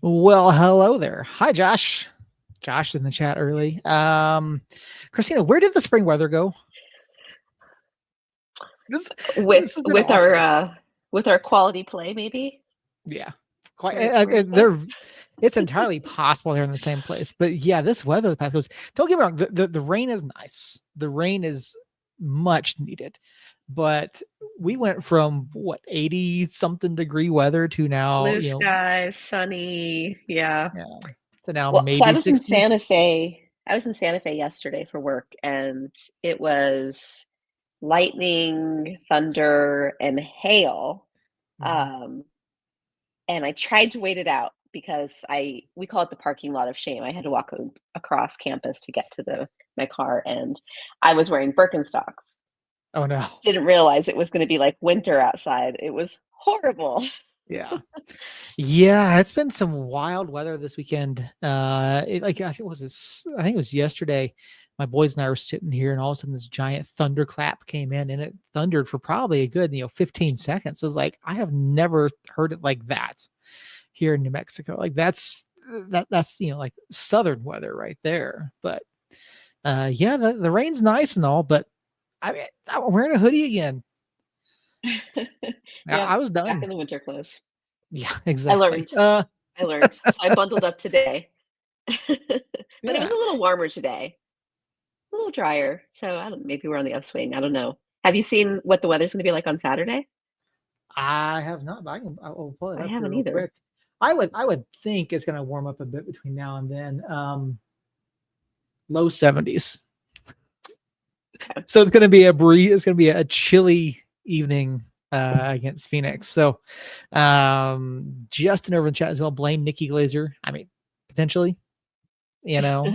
Well, hello there. Hi, Josh. Josh in the chat early. Christina, where did the spring weather go? This with this has been with awful. our quality play, maybe. Yeah, quite. Where's that? They're. It's entirely possible they're in the same place, but yeah, this weather the past goes. Don't get me wrong. The rain is nice. The rain is much needed, but we went from what 80 something degree weather to now, Blue skies, sunny. Yeah. yeah, to now Well, so I maybe was in 60. Santa Fe. I was in Santa Fe yesterday for work, and it was lightning, thunder, and hail. Mhm. Um, and I tried to wait it out because we call it the parking lot of shame. I had to walk across campus to get to my car, and I was wearing Birkenstocks. Oh no. Didn't realize it was going to be like winter outside. It was horrible. Yeah. Yeah, it's been some wild weather this weekend. I think it was yesterday. My boys and I were sitting here, and all of a sudden this giant thunderclap came in, and it thundered for probably a good 15 seconds. It was like I have never heard it like that here in New Mexico. Like that's like southern weather right there. But yeah, the rain's nice and all, but I mean I'm wearing a hoodie again. Yeah, I was back done. in the winter clothes. Yeah, I exactly. learned. I learned. So I bundled up today. But it was Yeah. a little warmer today, a little drier. So I don't, maybe we're on the upswing. I don't know. Have you seen what the weather's going to be like on Saturday? I have not, but I will pull it I up here haven't real either. quick. I would think it's gonna warm up a bit between now and then. Low 70s. Okay. So it's gonna be a breeze, it's gonna be a chilly evening against Phoenix. So Justin over in chat as well. Blame Nikki Glazer. I mean, potentially, you know.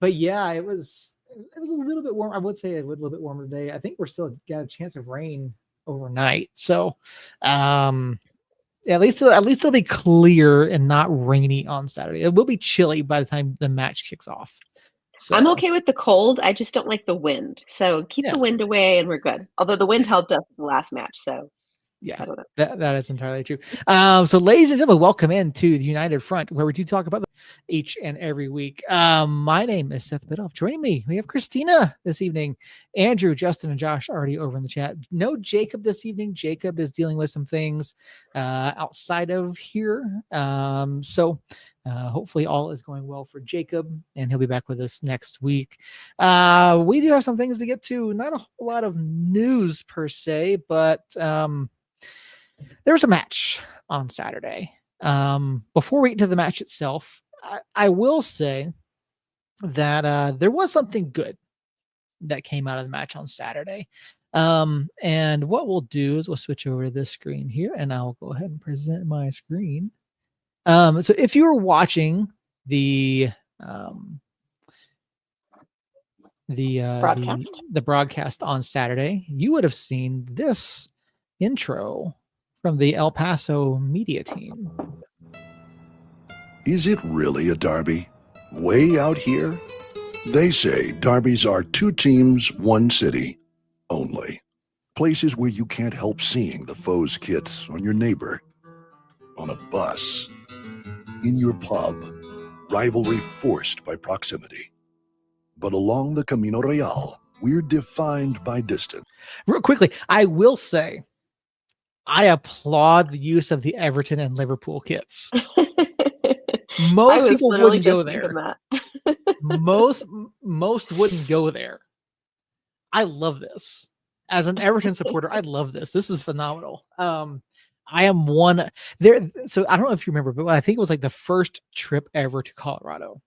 But yeah, it was a little bit warm. I would say a little bit warmer today. I think we're still got a chance of rain overnight. So at least it'll be clear and not rainy on Saturday. It will be chilly by the time the match kicks off. I'm So okay with the cold. I just don't like the wind. So keep the yeah, wind away and we're good. Although the wind helped us in the last match. So yeah, I don't know. that is entirely true. So ladies and gentlemen, welcome into the United Front, where we do talk about each and every week. My name is Seth Bidoff. Joining me, we have Christina this evening. Andrew, Justin, and Josh already over in the chat. No Jacob this evening. Jacob is dealing with some things outside of here. So hopefully all is going well for Jacob, and he'll be back with us next week. We do have some things to get to. Not a whole lot of news per se, but there was a match on Saturday. Before we get to the match itself, I will say that there was something good that came out of the match on Saturday. And what we'll do is we'll switch over to this screen here, and I'll go ahead and present my screen. So if you were watching the um, Broadcast. the broadcast on Saturday, you would have seen this intro from the El Paso media team. Is it really a derby? Way out here? They say derbies are two teams, one city only. Places where you can't help seeing the foe's kits on your neighbor, on a bus, in your pub, rivalry forced by proximity. But along the Camino Real, we're defined by distance. Real quickly, I will say I applaud the use of the Everton and Liverpool kits. I Most was people literally wouldn't go just thinking there. that. Most wouldn't go there. I love this. As an Everton supporter, I love this. This is phenomenal. I am one there. So I don't know if you remember, but I think it was like the first trip ever to Colorado.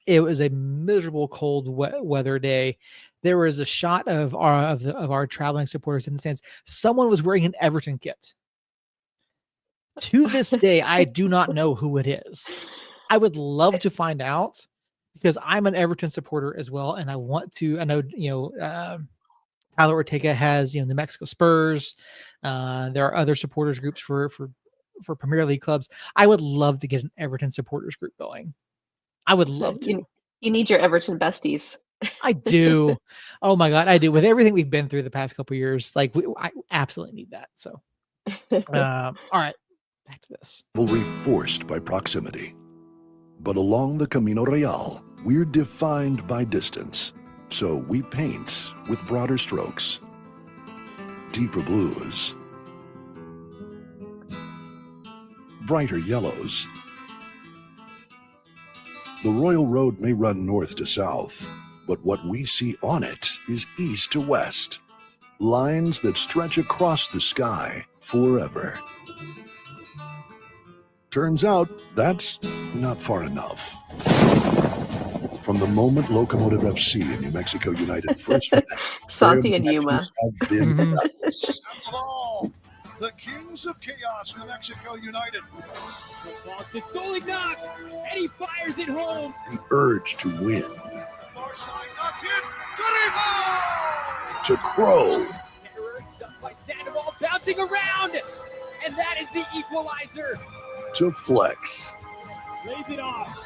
It was a miserable cold weather day. There was a shot of our traveling supporters in the stands. Someone was wearing an Everton kit. To this day, I do not know who it is. I would love to find out because I'm an Everton supporter as well, and I want to. I know Tyler Ortega has New Mexico Spurs. There are other supporters groups for Premier League clubs. I would love to get an Everton supporters group going. I would love to. You need your Everton besties. I do. Oh my god, I do. With everything we've been through the past couple of years, like I absolutely need that. So, all right, back to this. Rivalry forced by proximity. But along the Camino Real, we're defined by distance. So we paint with broader strokes, deeper blues, brighter yellows. The Royal Road may run north to south, but what we see on it is east to west. Lines that stretch across the sky forever. Turns out that's not far enough. From the moment Locomotive FC and New Mexico United first met, Santi their and Yuma. matches have been Mhm. battles. And of all, the Kings of Chaos, New Mexico United. Ball to Solignac, and he fires it home. The urge to win, Far side knocked in. Goodie to crow, Terror stuck by Sandoval, bouncing around, and that is the equalizer. to flex. Lays it off,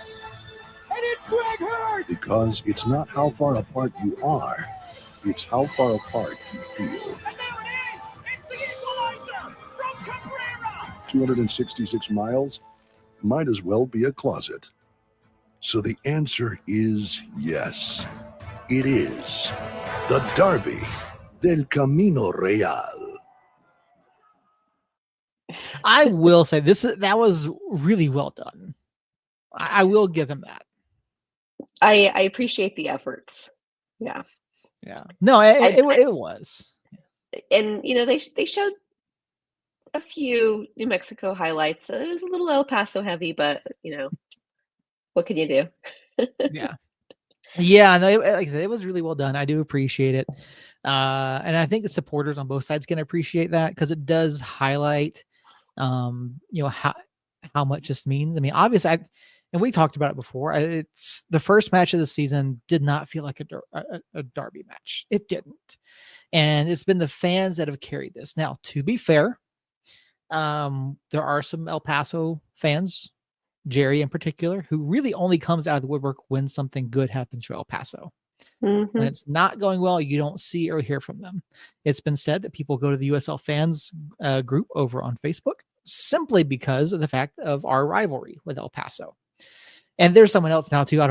and it's Greg Hurst. Because it's not how far apart you are, it's how far apart you feel. And there it is. It's the equalizer from Cabrera. 266 miles might as well be a closet. So the answer is yes. It is the Derby del Camino Real. I will say that was really well done. I will give them that. I appreciate the efforts. Yeah. Yeah. No, it was. And they showed a few New Mexico highlights. It was a little El Paso heavy, but what can you do? Yeah. Yeah, no, like I said, it was really well done. I do appreciate it. And I think the supporters on both sides can appreciate that because it does highlight how much this means. I mean, obviously, and we talked about it before. It's the first match of the season did not feel like a derby match. It didn't, and it's been the fans that have carried this. Now, to be fair, there are some El Paso fans, Jerry in particular, who really only comes out of the woodwork when something good happens for El Paso. Mhm. When it's not going well, you don't see or hear from them. It's been said that people go to the USL fans group over on Facebook simply because of the fact of our rivalry with El Paso. And there's someone else now too. I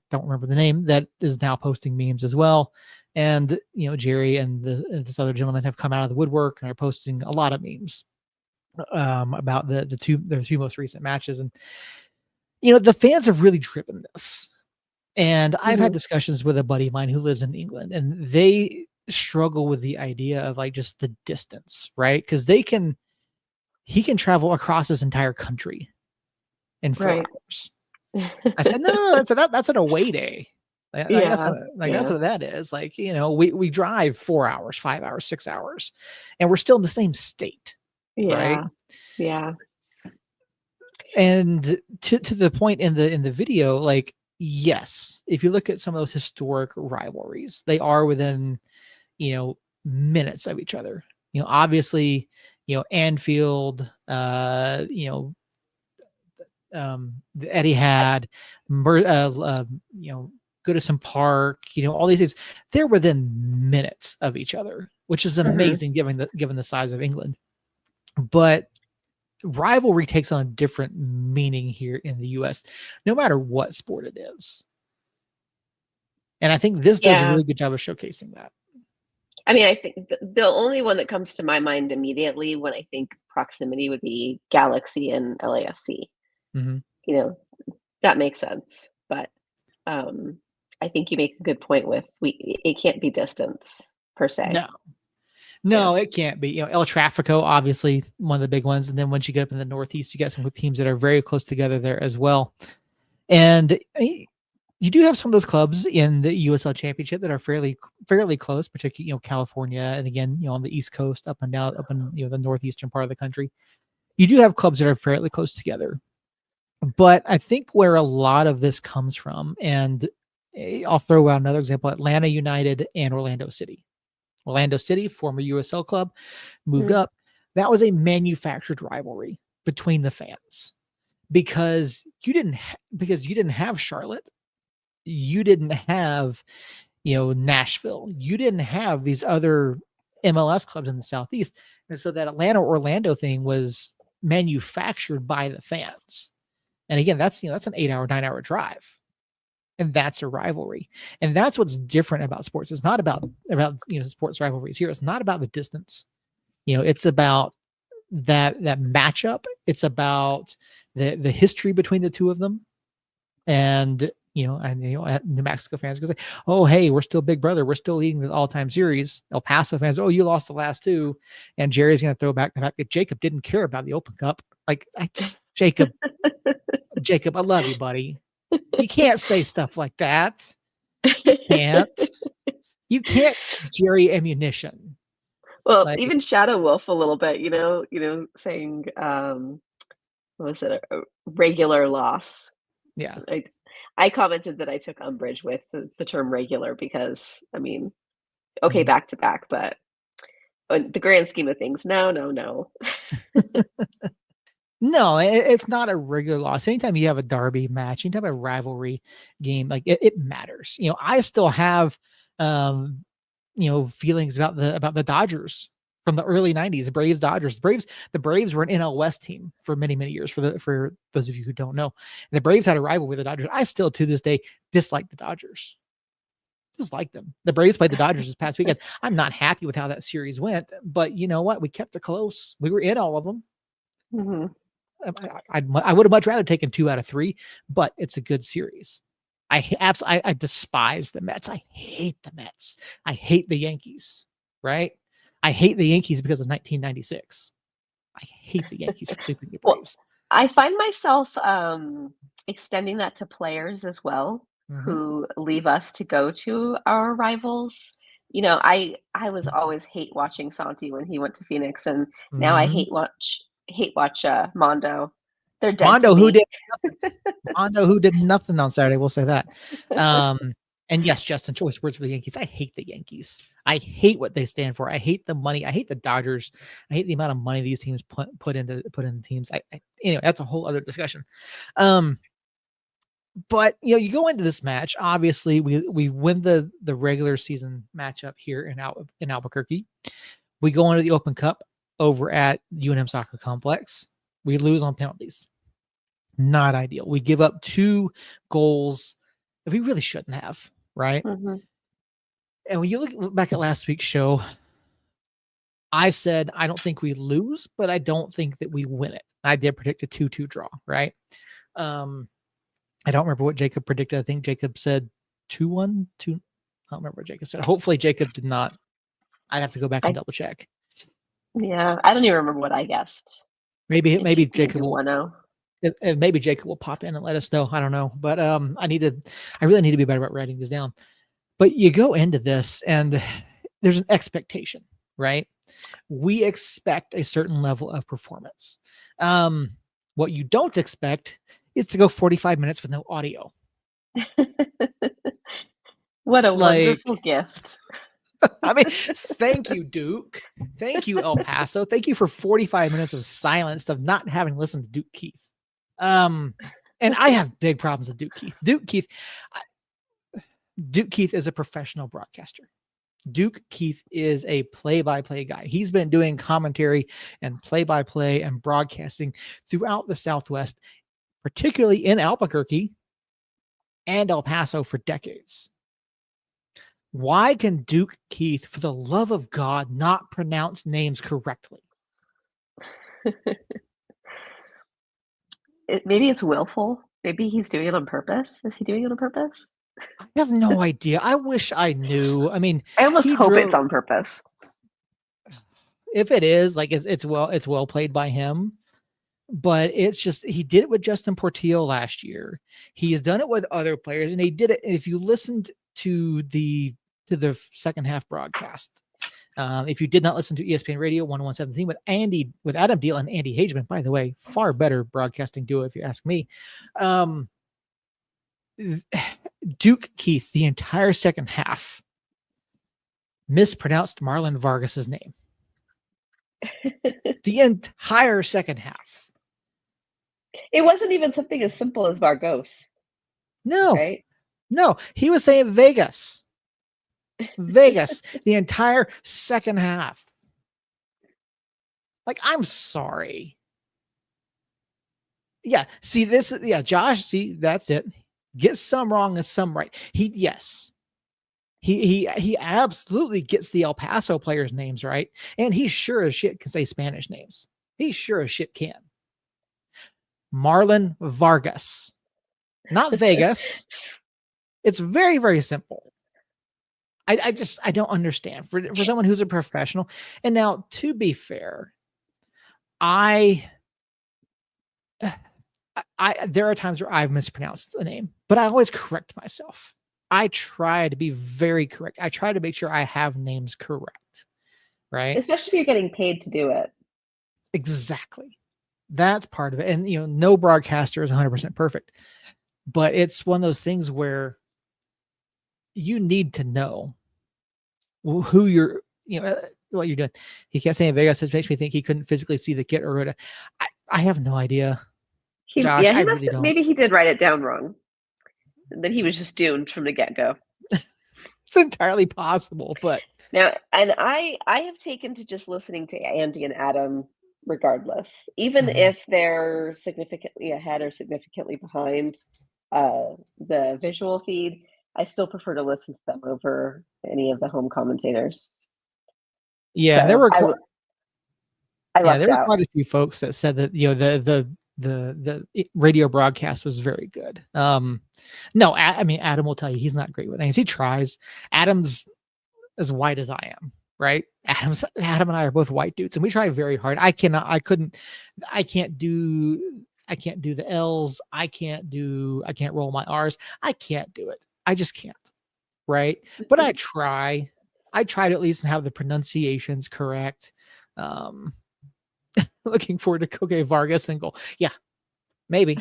don't remember the name that is now posting memes as well. And Jerry and this other gentleman have come out of the woodwork and are posting a lot of memes about the two most recent matches. And the fans have really driven this. And I've had discussions with a buddy of mine who lives in England, and they struggle with the idea of like just the distance, right? Because he can travel across this entire country in 4 Right. hours. I said, no, that's an away day. That's what that is. Like, we drive 4 hours, 5 hours, 6 hours, and we're still in the same state. Yeah. Right? Yeah. And to the point in the video, like, yes, if you look at some of those historic rivalries, they are within, minutes of each other. Obviously, Anfield, the Etihad, Goodison Park, all these things, they're within minutes of each other, which is amazing given the size of England. But rivalry takes on a different meaning here in the US, no matter what sport it is. And I think this does a really good job of showcasing that. I mean, I think the only one that comes to my mind immediately when I think proximity would be Galaxy and LAFC. Mm-hmm. That makes sense. But I think you make a good point with it can't be distance per se. No, it can't be. El Tráfico, obviously one of the big ones. And then once you get up in the Northeast, you got some teams that are very close together there as well. And you do have some of those clubs in the USL Championship that are fairly close, particularly California, and again on the East Coast, up and down, up in the northeastern part of the country. You do have clubs that are fairly close together. But I think where a lot of this comes from, and I'll throw out another example: Atlanta United and Orlando City. Orlando City, former USL club, moved up. That was a manufactured rivalry between the fans because you didn't have Charlotte, you didn't have Nashville, you didn't have these other MLS clubs in the Southeast, and so that Atlanta Orlando thing was manufactured by the fans. And again, that's an 8-hour, 9-hour drive. And that's a rivalry. And that's what's different about sports. It's not about sports rivalries here. It's not about the distance. It's about that matchup. It's about the history between the two of them. And New Mexico fans can say, "Oh, hey, we're still Big Brother. We're still leading the all-time series." El Paso fans, "Oh, you lost the last two," and Jerry's going to throw back the fact that Jacob didn't care about the Open Cup. Like, Jacob, I love you, buddy. You can't say stuff like that. You can't, Jerry ammunition. Well, even Shadow Wolf a little bit, saying, what was it, a regular loss. Yeah. I commented that I took umbrage with the term regular because, okay, back to back, but in the grand scheme of things, no. No, it's not a regular loss. Anytime you have a derby match, anytime a rivalry game, like it matters. I still have, feelings about the Dodgers from the early 90s, the Braves Dodgers. The Braves were an NL West team for many, many years. For those of you who don't know, and the Braves had a rival with the Dodgers. I still to this day dislike the Dodgers. Dislike them. The Braves played the Dodgers this past weekend. I'm not happy with how that series went, but you know what? We kept it close. We were in all of them. Mm-hmm. I would have much rather taken 2 out of 3, but it's a good series. I despise the Mets. I hate the Mets. I hate the Yankees. Right? I hate the Yankees because of 1996. I hate the Yankees for sweeping the Braves. I find myself extending that to players as well, who leave us to go to our rivals. I was always hate watching Santi when he went to Phoenix, and now I hate watch Mondo. They're dead Mondo, to me. who did nothing. Mondo, who did nothing on Saturday. We'll say that. And yes, Justin, choice words for the Yankees. I hate the Yankees. I hate what they stand for. I hate the money. I hate the Dodgers. I hate the amount of money these teams put into teams. Anyway, that's a whole other discussion. But you go into this match. Obviously, we win the regular season matchup here in Albuquerque. We go into the Open Cup over at UNM Soccer Complex. We lose on penalties. Not ideal. We give up 2 goals that we really shouldn't have, right? Mm-hmm. And when you look back at last week's show, I said, I don't think we lose, but I don't think that we win it. I did predict a 2-2 draw, right? I don't remember what Jacob predicted. I think Jacob said 2-1. I don't remember what Jacob said. Hopefully Jacob did not. I'd have to go back and double check. Yeah, I don't even remember what I guessed. Maybe Jacob will 1-0. Maybe Jacob will pop in and let us know. I don't know, but I really need to be better about writing this down. But you go into this and there's an expectation, right? We expect a certain level of performance. What you don't expect is to go 45 minutes with no audio. What a wonderful gift. I mean, thank you, Duke. Thank you, El Paso. Thank you for 45 minutes of silence of not having listened to Duke Keith. And I have big problems with Duke Keith. Duke Keith is a professional broadcaster. Duke Keith is a play-by-play guy. He's been doing commentary and play-by-play and broadcasting throughout the Southwest, particularly in Albuquerque and El Paso for decades. Why can Duke Keith, for the love of God, not pronounce names correctly? Maybe it's willful. Maybe he's doing it on purpose. Is he doing it on purpose? I have no idea. I wish I knew. I mean, I almost hope it's on purpose. If it is, like it's well played by him. But it's just he did it with Justin Portillo last year. He has done it with other players, and he did it. If you listened to the second half broadcast, if you did not listen to ESPN Radio 117 with Adam Deal and Andy Hageman, by the way, far better broadcasting duo if you ask me. Duke Keith, the entire second half, mispronounced Marlon Vargas's name. The entire second half. It wasn't even something as simple as Vargos. No, right? No, he was saying Vegas. Vegas, the entire second half. Like, I'm sorry. Yeah. See, this is, yeah, Josh, see, that's it. Get some wrong and some right. Yes. He absolutely gets the El Paso players' names right. And he sure as shit can say Spanish names. He sure as shit can. Marlon Vargas, not Vegas. It's very, very simple. I don't understand for someone who's a professional. And now, to be fair, I there are times where I've mispronounced the name, but I always correct myself. I try to be very correct. I try to make sure I have names correct, right? Especially if you're getting paid to do it. Exactly. That's part of it. And no broadcaster is 100% perfect, but it's one of those things where you need to know who you're, what you're doing. He kept saying Vegas, which makes me think he couldn't physically see the kit or whatever. I have no idea. Josh, I really don't. Maybe he did write it down wrong. And then he was just doomed from the get-go. It's entirely possible, but now, and I have taken to just listening to Andy and Adam regardless, even if they're significantly ahead or significantly behind the visual feed. I still prefer to listen to them over any of the home commentators. Yeah, so there were there were quite a few folks that said that the radio broadcast was very good. No, I mean, Adam will tell you he's not great with names. He tries. Adam's as white as I am, right? Adam and I are both white dudes, and we try very hard. I can't do the L's. I can't roll my R's. I can't do it. I just can't. Right. But I try to at least have the pronunciations correct. Looking forward to Koke Vargas and go, yeah, maybe.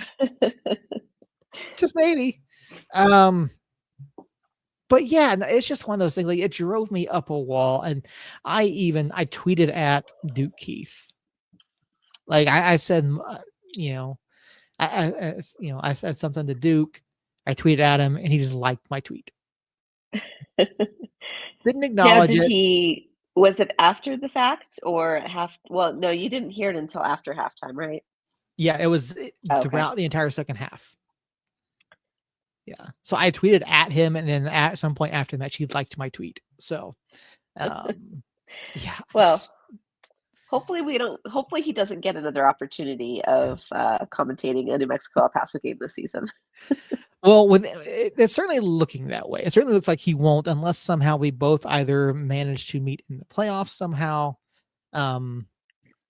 Just maybe. But yeah, it's just one of those things. Like, it drove me up a wall, and I tweeted at Duke Keith. Like I said, I said something to Duke. I tweeted at him, and he just liked my tweet. Didn't acknowledge it. Was it after the fact or well, no, you didn't hear it until after halftime, right? Yeah, it was throughout the entire second half. Yeah. So I tweeted at him, and then at some point after the match, he liked my tweet. So, yeah. Well, hopefully he doesn't get another opportunity of commentating a New Mexico El Paso game this season. Well, it's certainly looking that way. It certainly looks like he won't, unless somehow we both either manage to meet in the playoffs somehow,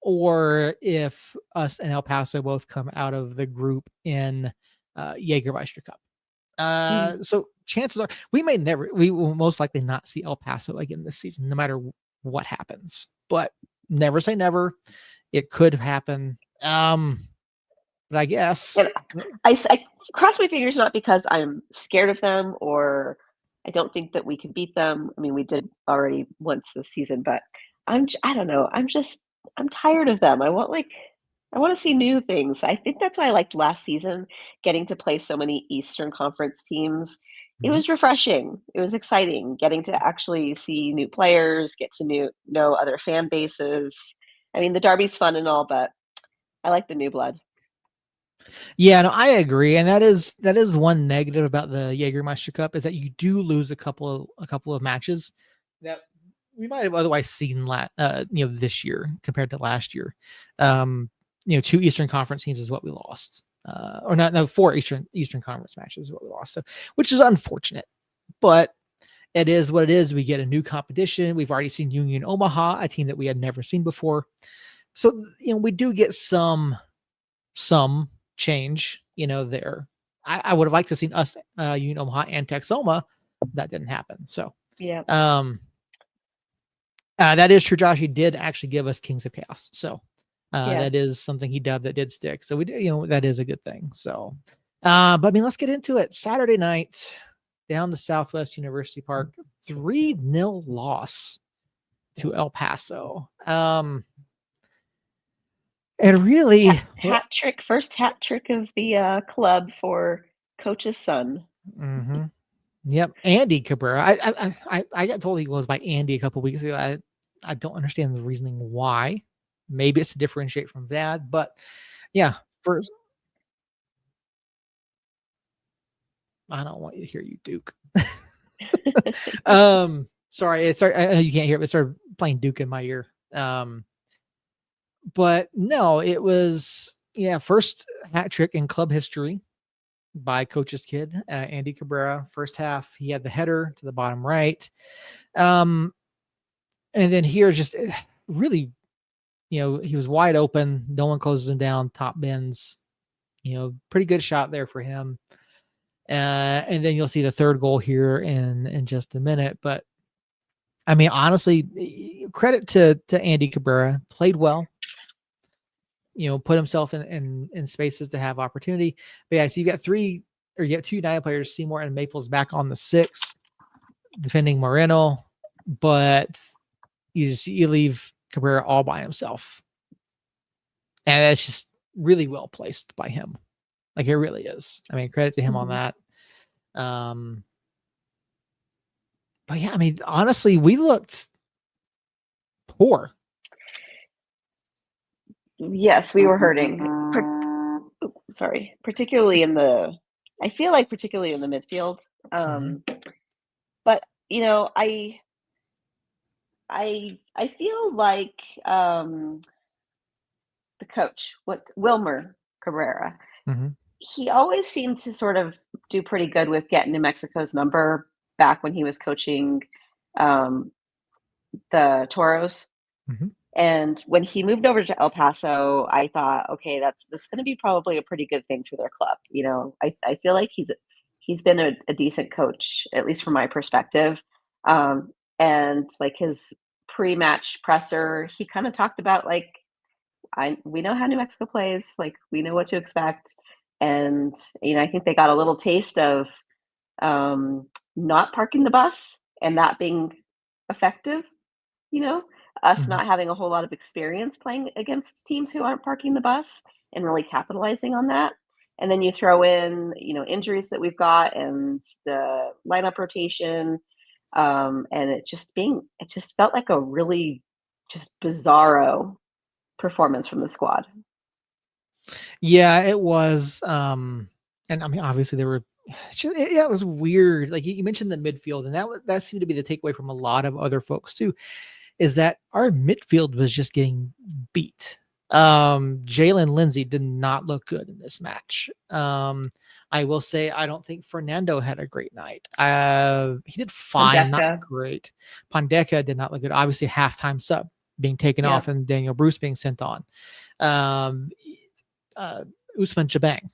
or if us and El Paso both come out of the group in Jägermeister Cup. So chances are we will most likely not see El Paso again this season, no matter what happens. But never say never. It could happen. But I guess I cross my fingers, not because I'm scared of them or I don't think that we can beat them. I mean, we did already once this season, but I don't know. I'm tired of them. I want to see new things. I think that's why I liked last season, getting to play so many Eastern Conference teams. It was refreshing. It was exciting getting to actually see new players, get to know other fan bases. I mean, the Derby's fun and all, but I like the new blood. Yeah, no, I agree, and that is one negative about the Jägermeister Cup, is that you do lose a couple of matches that we might have otherwise seen this year compared to last year. 2 Eastern Conference teams is what we lost, or not? No, 4 Eastern Conference matches is what we lost. So, which is unfortunate, but it is what it is. We get a new competition. We've already seen Union Omaha, a team that we had never seen before. So we do get some change, there. I would have liked to seen us, Union Omaha and Texoma. That didn't happen. So yeah. That is true. Josh, he did actually give us Kings of Chaos. So Yeah. that is something he dubbed that did stick. So we, that is a good thing. So, but I mean, let's get into it. Saturday night down the Southwest University Park, 3-0 loss to El Paso. And really, first hat trick of the club for Coach's son. Mm-hmm. Yep, Andy Cabrera. I got told he goes by Andy a couple weeks ago. I don't understand the reasoning why. Maybe it's to differentiate from Vad, but yeah, I don't want you to hear you, Duke. Sorry, I know you can't hear it, but it started playing Duke in my ear. But no, it was first hat trick in club history by Coach's kid, Andy Cabrera. First half, he had the header to the bottom right. And then here, just really, he was wide open. No one closes him down. Top bins. Pretty good shot there for him. And then you'll see the third goal here in just a minute. But I mean, honestly, credit to Andy Cabrera. Played well. Put himself in spaces to have opportunity. But yeah, so you got two United players, Seymour and Maples, back on the 6, defending Moreno, but you leave Cabrera all by himself. And that's just really well placed by him. Like, it really is. I mean, credit to him on that. But yeah, I mean, honestly, we looked poor. Yes, we were hurting. Particularly in the midfield. But I feel like the coach, Wilmer Cabrera, he always seemed to sort of do pretty good with getting New Mexico's number back when he was coaching the Toros. And when he moved over to El Paso, I thought, okay, that's going to be probably a pretty good thing for their club. I feel like he's been a decent coach, at least from my perspective. And like his pre-match presser, he kind of talked about like, we know how New Mexico plays, like we know what to expect. And, I think they got a little taste of not parking the bus and that being effective, us not having a whole lot of experience playing against teams who aren't parking the bus and really capitalizing on that. And then you throw in, injuries that we've got and the lineup rotation. And it just felt like a really just bizarro performance from the squad. Yeah, it was. And I mean, obviously it was weird. Like you mentioned the midfield, and that seemed to be the takeaway from a lot of other folks too, is that our midfield was just getting beat. Jalen Lindsay did not look good in this match. I will say, I don't think Fernando had a great night. He did fine, not great. Pandeka did not look good. Obviously, halftime sub being taken off and Daniel Bruce being sent on. Usman Jabang,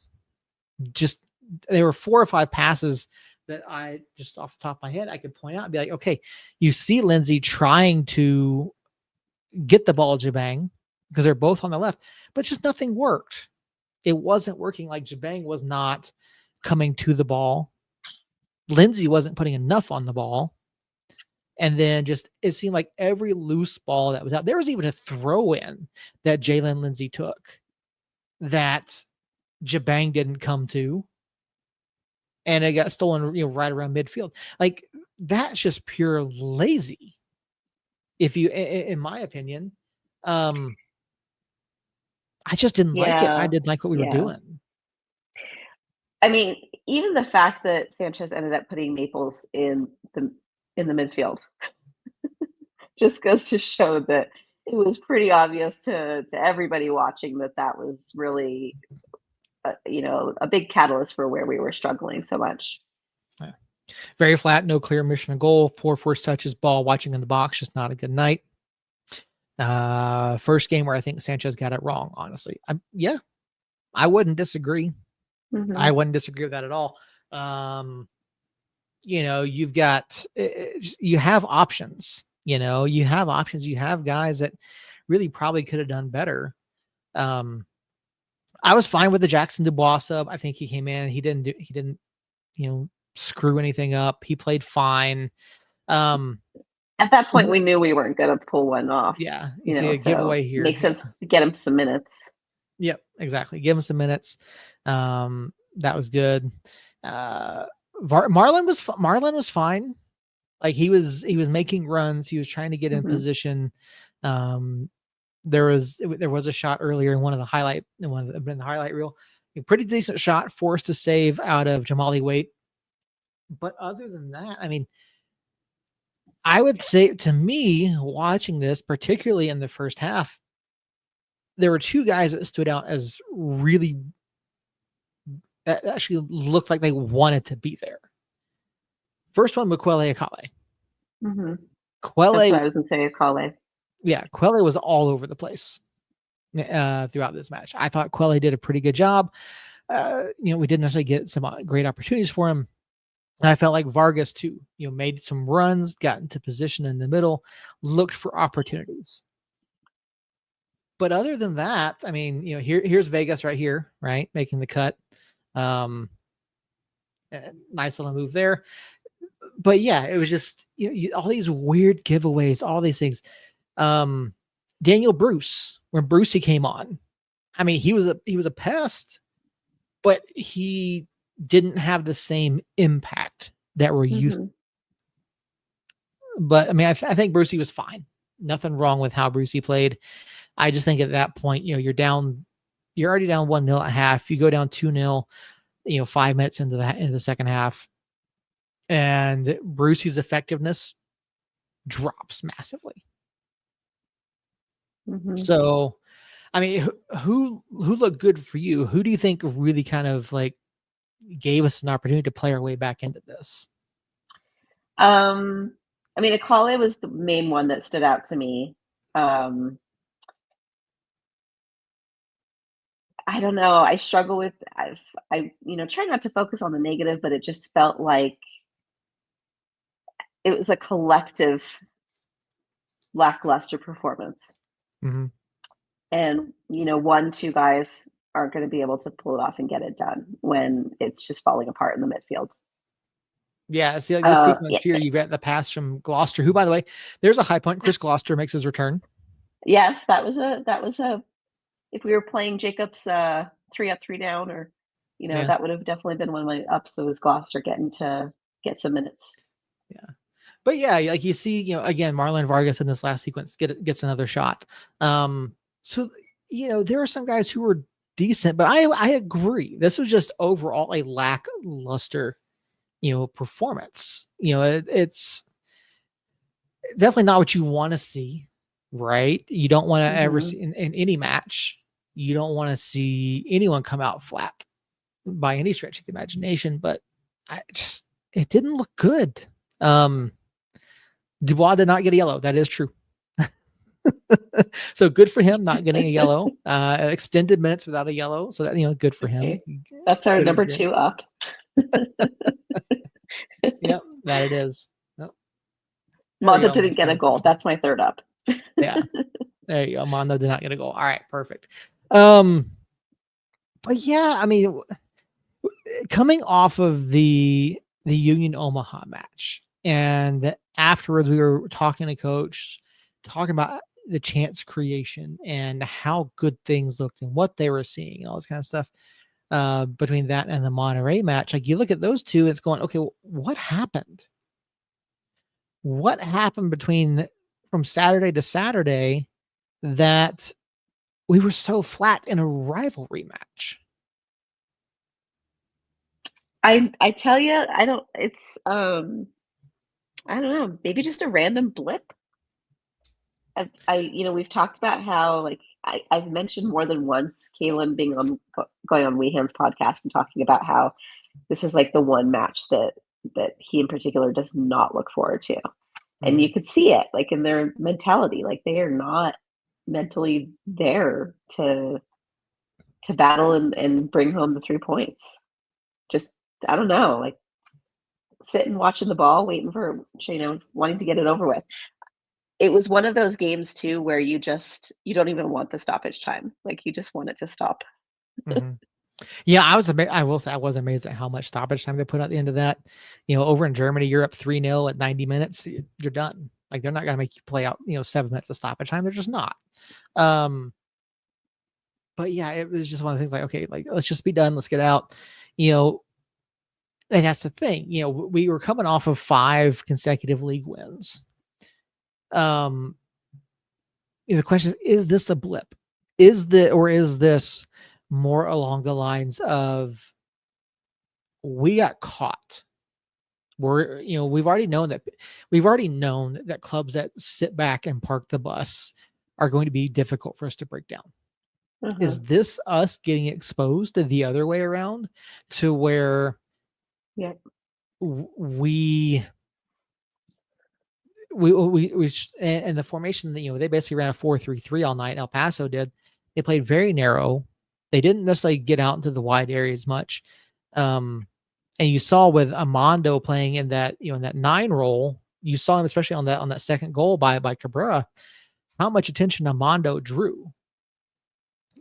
just there were 4 or 5 passes that I just off the top of my head I could point out and be like, okay, you see Lindsay trying to get the ball Jabang because they're both on the left, but just nothing worked. It wasn't working. Like Jabang was not coming to the ball. Lindsay wasn't putting enough on the ball. And then it seemed like every loose ball that was out, there was even a throw in that Jalen Lindsay took that Jabang didn't come to. And it got stolen, right around midfield. Like, that's just pure lazy. In my opinion, I just didn't like it. I didn't like what we were doing. I mean, even the fact that Sanchez ended up putting Maples in the midfield just goes to show that it was pretty obvious to everybody watching that was really a big catalyst for where we were struggling so much. Yeah. Very flat, no clear mission of goal, poor first touches, ball watching in the box, just not a good night. First game where I think Sanchez got it wrong, honestly. I wouldn't disagree. I wouldn't disagree with that at all. You've got, you have options, you have guys that really probably could have done better. I was fine with the Jackson Dubois sub. I think he came in and he didn't, screw anything up. He played fine. At that point, we knew we weren't going to pull one off. Yeah. A giveaway here. Makes sense to get him some minutes. Yep, exactly. Give him some minutes. That was good. Marlon was fine. Like he was making runs. He was trying to get in position. There was a shot earlier in the highlight reel. A pretty decent shot, forced to save out of Jamali Waite. But other than that, I mean, I would say to me, watching this, particularly in the first half, there were two guys that stood out as really that actually looked like they wanted to be there. First one, Mukwele Akale. Mm-hmm. That's Quelle, what I was going to say, Akale. yeah, Quelle was all over the place throughout this match. I thought Quelle did a pretty good job. We didn't necessarily get some great opportunities for him. I felt like Vargas too, made some runs, got into position in the middle, looked for opportunities. But other than that, I mean, here's Vegas right here, right? Making the cut. Nice little move there. But yeah, it was just all these weird giveaways, all these things. Daniel Bruce, when Brucey came on, I mean, he was a pest, but he didn't have the same impact that we're used to. But I mean, I think Brucey was fine. Nothing wrong with how Brucey played. I just think at that point, you're already down 1-0 at half. You go down 2-0, 5 minutes into the second half, and Brucey's effectiveness drops massively. Mm-hmm. So, I mean, who looked good for you? Who do you think really kind of like gave us an opportunity to play our way back into this? I mean, Akale was the main one that stood out to me. I don't know. I struggle with, I try not to focus on the negative, but it just felt like it was a collective lackluster performance. Mm-hmm. And, 1-2 guys aren't going to be able to pull it off and get it done when it's just falling apart in the midfield. Yeah, see, like this sequence here, you've got the pass from Gloucester, who, by the way, there's a high point. Chris Gloucester makes his return. Yes, that was a. If we were playing Jacob's 3 up, 3 down, or that would have definitely been one of my ups. So was Gloucester getting to get some minutes. Yeah, but yeah, like you see, again, Marlon Vargas in this last sequence gets another shot. So there are some guys who were decent, but I agree. This was just overall a lackluster performance. It's definitely not what you want to see, right? You don't want to ever see in any match. You don't want to see anyone come out flat by any stretch of the imagination, but it didn't look good. Dubois did not get a yellow. That is true. So good for him not getting a yellow. Extended minutes without a yellow. So that good for him. Okay. That's our good number experience. 2 up. Yep, that it is. Nope. Mondo didn't get a goal. That's my 3rd up. Yeah. There you go. Mondo did not get a goal. All right, perfect. But yeah, I mean, coming off of the Union Omaha match, and afterwards we were talking to coach, talking about the chance creation and how good things looked and what they were seeing and all this kind of stuff. Between that and the Monterey match, like you look at those two, it's going, okay, well, what happened? What happened from Saturday to Saturday that we were so flat in a rivalry match? I tell you, I don't know, maybe just a random blip. We've talked about how, like, I've mentioned more than once Kalen going on Weehan's podcast and talking about how this is like the one match that he in particular does not look forward to. And you could see it, like, in their mentality, like they are not mentally there to battle and bring home the 3 points. Just, I don't know, like sitting watching the ball, waiting for, wanting to get it over with. It was one of those games too where you don't even want the stoppage time. Like you just want it to stop. Mm-hmm. Yeah, I will say I was amazed at how much stoppage time they put at the end of that. Over in Germany, you're up 3-0 at 90 minutes, you're done. Like they're not going to make you play out, 7 minutes of stoppage time. They're just not. But yeah, it was just one of the things like, okay, like let's just be done. Let's get out, and that's the thing, we were coming off of 5 consecutive league wins. The question is this a blip? Is this more along the lines of we got caught we've already known that clubs that sit back and park the bus are going to be difficult for us to break down. Is this us getting exposed to the other way around, to where we and the formation that, they basically ran a 4-3-3 all night. El Paso did. They played very narrow. They didn't necessarily get out into the wide areas much. And you saw with Amando playing in that, in that 9 role, you saw him, especially on that second goal by Cabrera, how much attention Amando drew,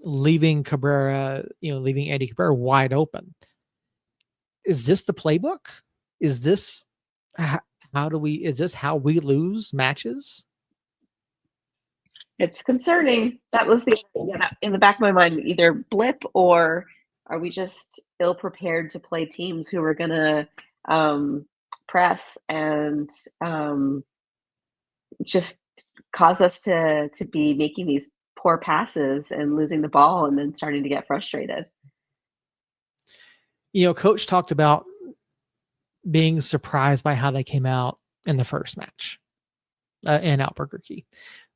leaving Andy Cabrera wide open. Is this the playbook? Is this how we lose matches? It's concerning. That was in the back of my mind, either blip, or are we just ill prepared to play teams who are going to press and just cause us to be making these poor passes and losing the ball and then starting to get frustrated. Coach talked about being surprised by how they came out in the first match in Albuquerque.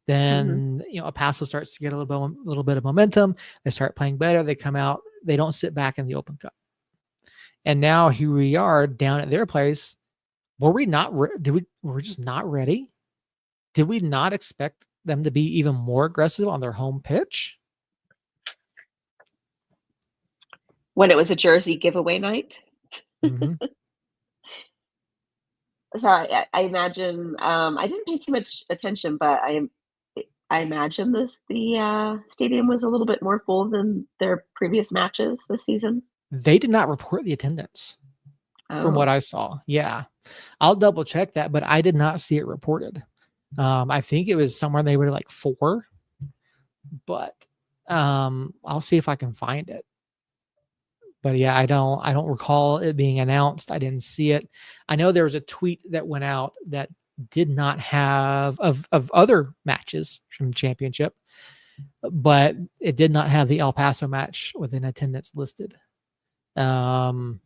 Then, El Paso starts to get a little bit of momentum. They start playing better. They come out. They don't sit back in the Open Cup. And now here we are down at their place. Were we not? We're just not ready. Did we not expect them to be even more aggressive on their home pitch? When it was a jersey giveaway night. Sorry, I imagine. I didn't pay too much attention, but I imagine the stadium was a little bit more full than their previous matches this season. They did not report the attendance from what I saw. Yeah, I'll double check that, but I did not see it reported. I think it was somewhere they were like 4, but I'll see if I can find it. But yeah, I don't recall it being announced. I didn't see it. I know there was a tweet that went out that did not have of other matches from championship, but it did not have the El Paso match within attendance listed. So,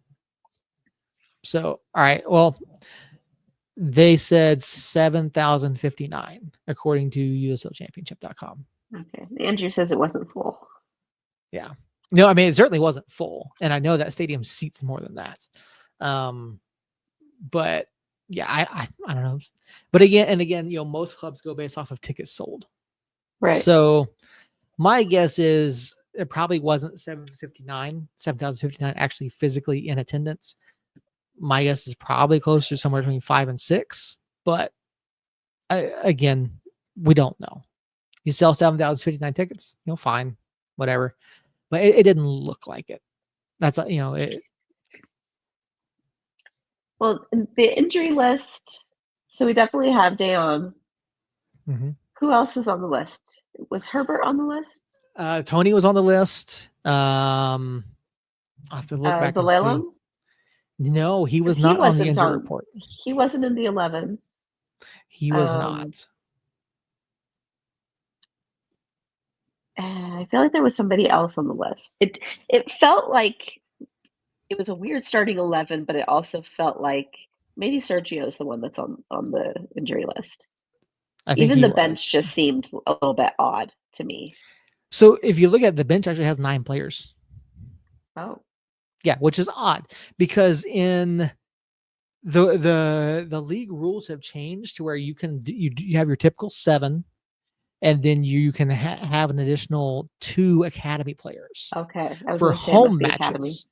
all right. Well, they said 7,059 according to USLChampionship.com. Okay. Andrew says it wasn't full. Yeah. No, I mean, it certainly wasn't full. And I know that stadium seats more than that. But yeah, I don't know. But again, most clubs go based off of tickets sold. Right. So my guess is it probably wasn't 7,059 actually physically in attendance. My guess is probably closer to somewhere between 5 and 6. But again, we don't know. You sell 7,059 tickets, fine, whatever. But it didn't look like it. That's it. Well, the injury list. So we definitely have Dayon. Who else is on the list? Was Herbert on the list? Tony was on the list. I'll have to look back and see. No, he was not on the injury report. He wasn't in the 11. He was not. I feel like there was somebody else on the list. It felt like it was a weird starting 11, but it also felt like maybe Sergio's the one that's on the injury list. Even the bench just seemed a little bit odd to me. So if you look at the bench, actually has 9 players. Oh, yeah, which is odd because in the league rules have changed to where you can you have your typical 7. And then you can have an additional 2 academy players. Okay. For home matches.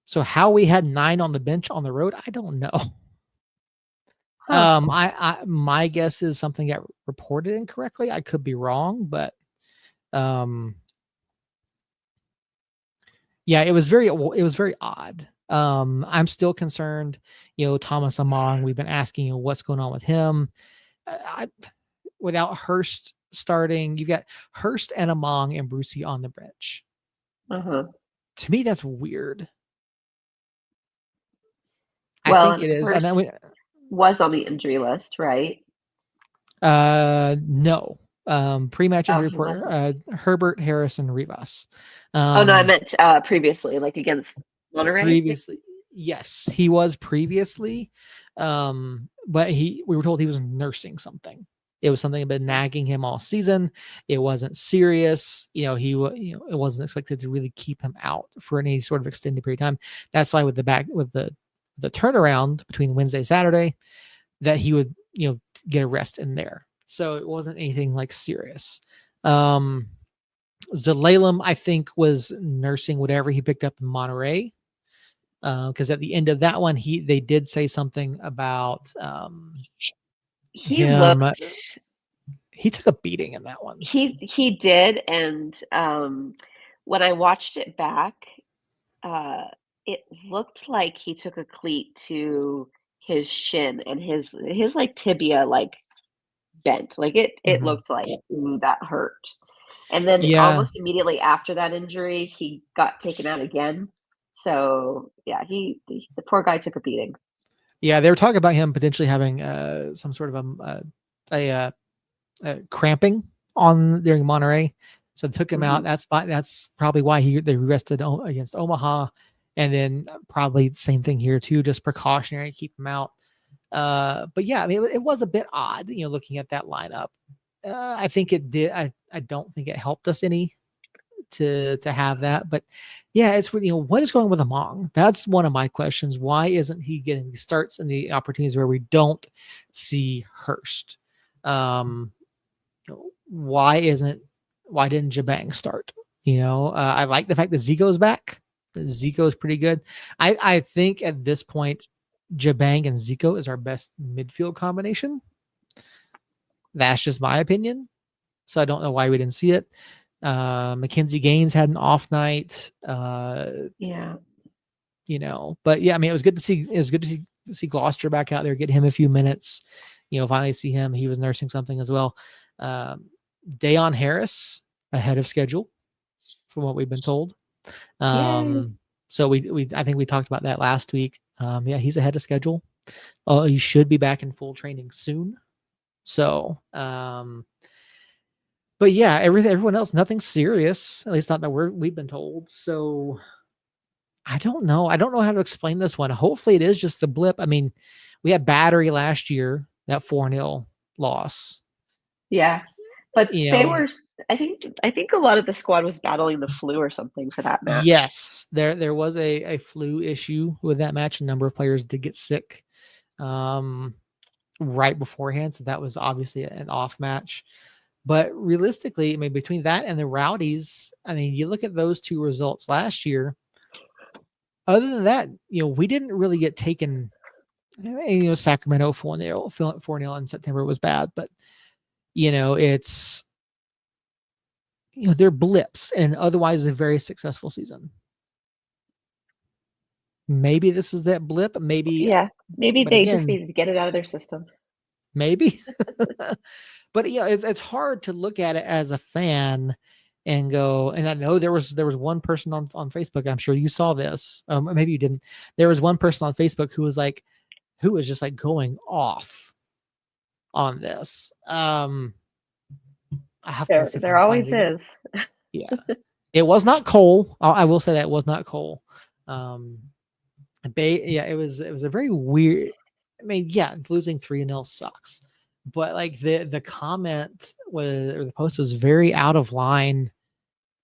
So how we had 9 on the bench on the road, I don't know. I my guess is something got reported incorrectly. I could be wrong, but yeah, it was very odd. I'm still concerned. Thomas Among, we've been asking what's going on with him. Without Hurst starting, you've got Hurst and Among and Brucey on the bench. To me, that's weird. I think it is. Hurst was on the injury list, right? No. Pre-match injury report, Herbert, Harris, and Rivas. No, I meant previously, like against Monterrey. Previously. Yes, he was previously, but we were told he was nursing something. It was something that had been nagging him all season. It wasn't serious. It wasn't expected to really keep him out for any sort of extended period of time. That's why with the turnaround between Wednesday and Saturday, that he would, get a rest in there. So it wasn't anything like serious. Zelalem, I think, was nursing whatever he picked up in Monterey. Because at the end of that one, they did say something about He him. looked He took a beating in that one. he did, and when I watched it back, it looked like he took a cleat to his shin, and his like tibia like bent. Like it Mhm. looked like, ooh, that hurt. And then Yeah, almost immediately after that injury, he got taken out again. So yeah, the poor guy took a beating. yeah. They were talking about him potentially having some sort of cramping on during Monterey, so they took him out. That's probably why they rested against Omaha, and then probably same thing here too, just precautionary, keep him out. But yeah, I mean, it was a bit odd, looking at that lineup. I think it did. I don't think it helped us any to have that, but yeah, it's what is going on with Among? That's one of my questions. Why isn't he getting the starts and the opportunities where we don't see Hurst? Why didn't Jabang start? I like the fact that Zico's back. Zico's pretty good. I think at this point, Jabang and Zico is our best midfield combination. That's just my opinion. So I don't know why we didn't see it. Mackenzie Gaines had an off night. Yeah. But yeah, I mean, it was good to see Gloucester back out there, get him a few minutes. Finally see him. He was nursing something as well. Dayon Harris ahead of schedule, from what we've been told. So I think we talked about that last week. Yeah, he's ahead of schedule. He should be back in full training soon. So, but yeah, everyone else, nothing serious. At least not that we've been told. So I don't know. I don't know how to explain this one. Hopefully it is just the blip. I mean, we had Battery last year, that 4-0 loss. Yeah. But You they know, were I think a lot of the squad was battling the flu or something for that match. yes, there was a flu issue with that match. A number of players did get sick right beforehand, so that was obviously an off match. But realistically, I mean, between that and the Rowdies, I mean, you look at those two results last year. Other than that, we didn't really get taken. Sacramento 4-0 in September was bad, but it's they're blips in otherwise a very successful season. Maybe this is that blip. Maybe, Yeah. Maybe but they just again, needed to get it out of their system. maybe. But it's hard to look at it as a fan and go. And I know there was one person on Facebook. I'm sure you saw this. Maybe you didn't. There was one person on Facebook who was just like going off on this. I have to see if I There can find always it. is. Yeah, it was not Cole. I will say that it was not Cole. It was a very weird. I mean, yeah, losing 3-0 sucks, but like the comment or the post was very out of line,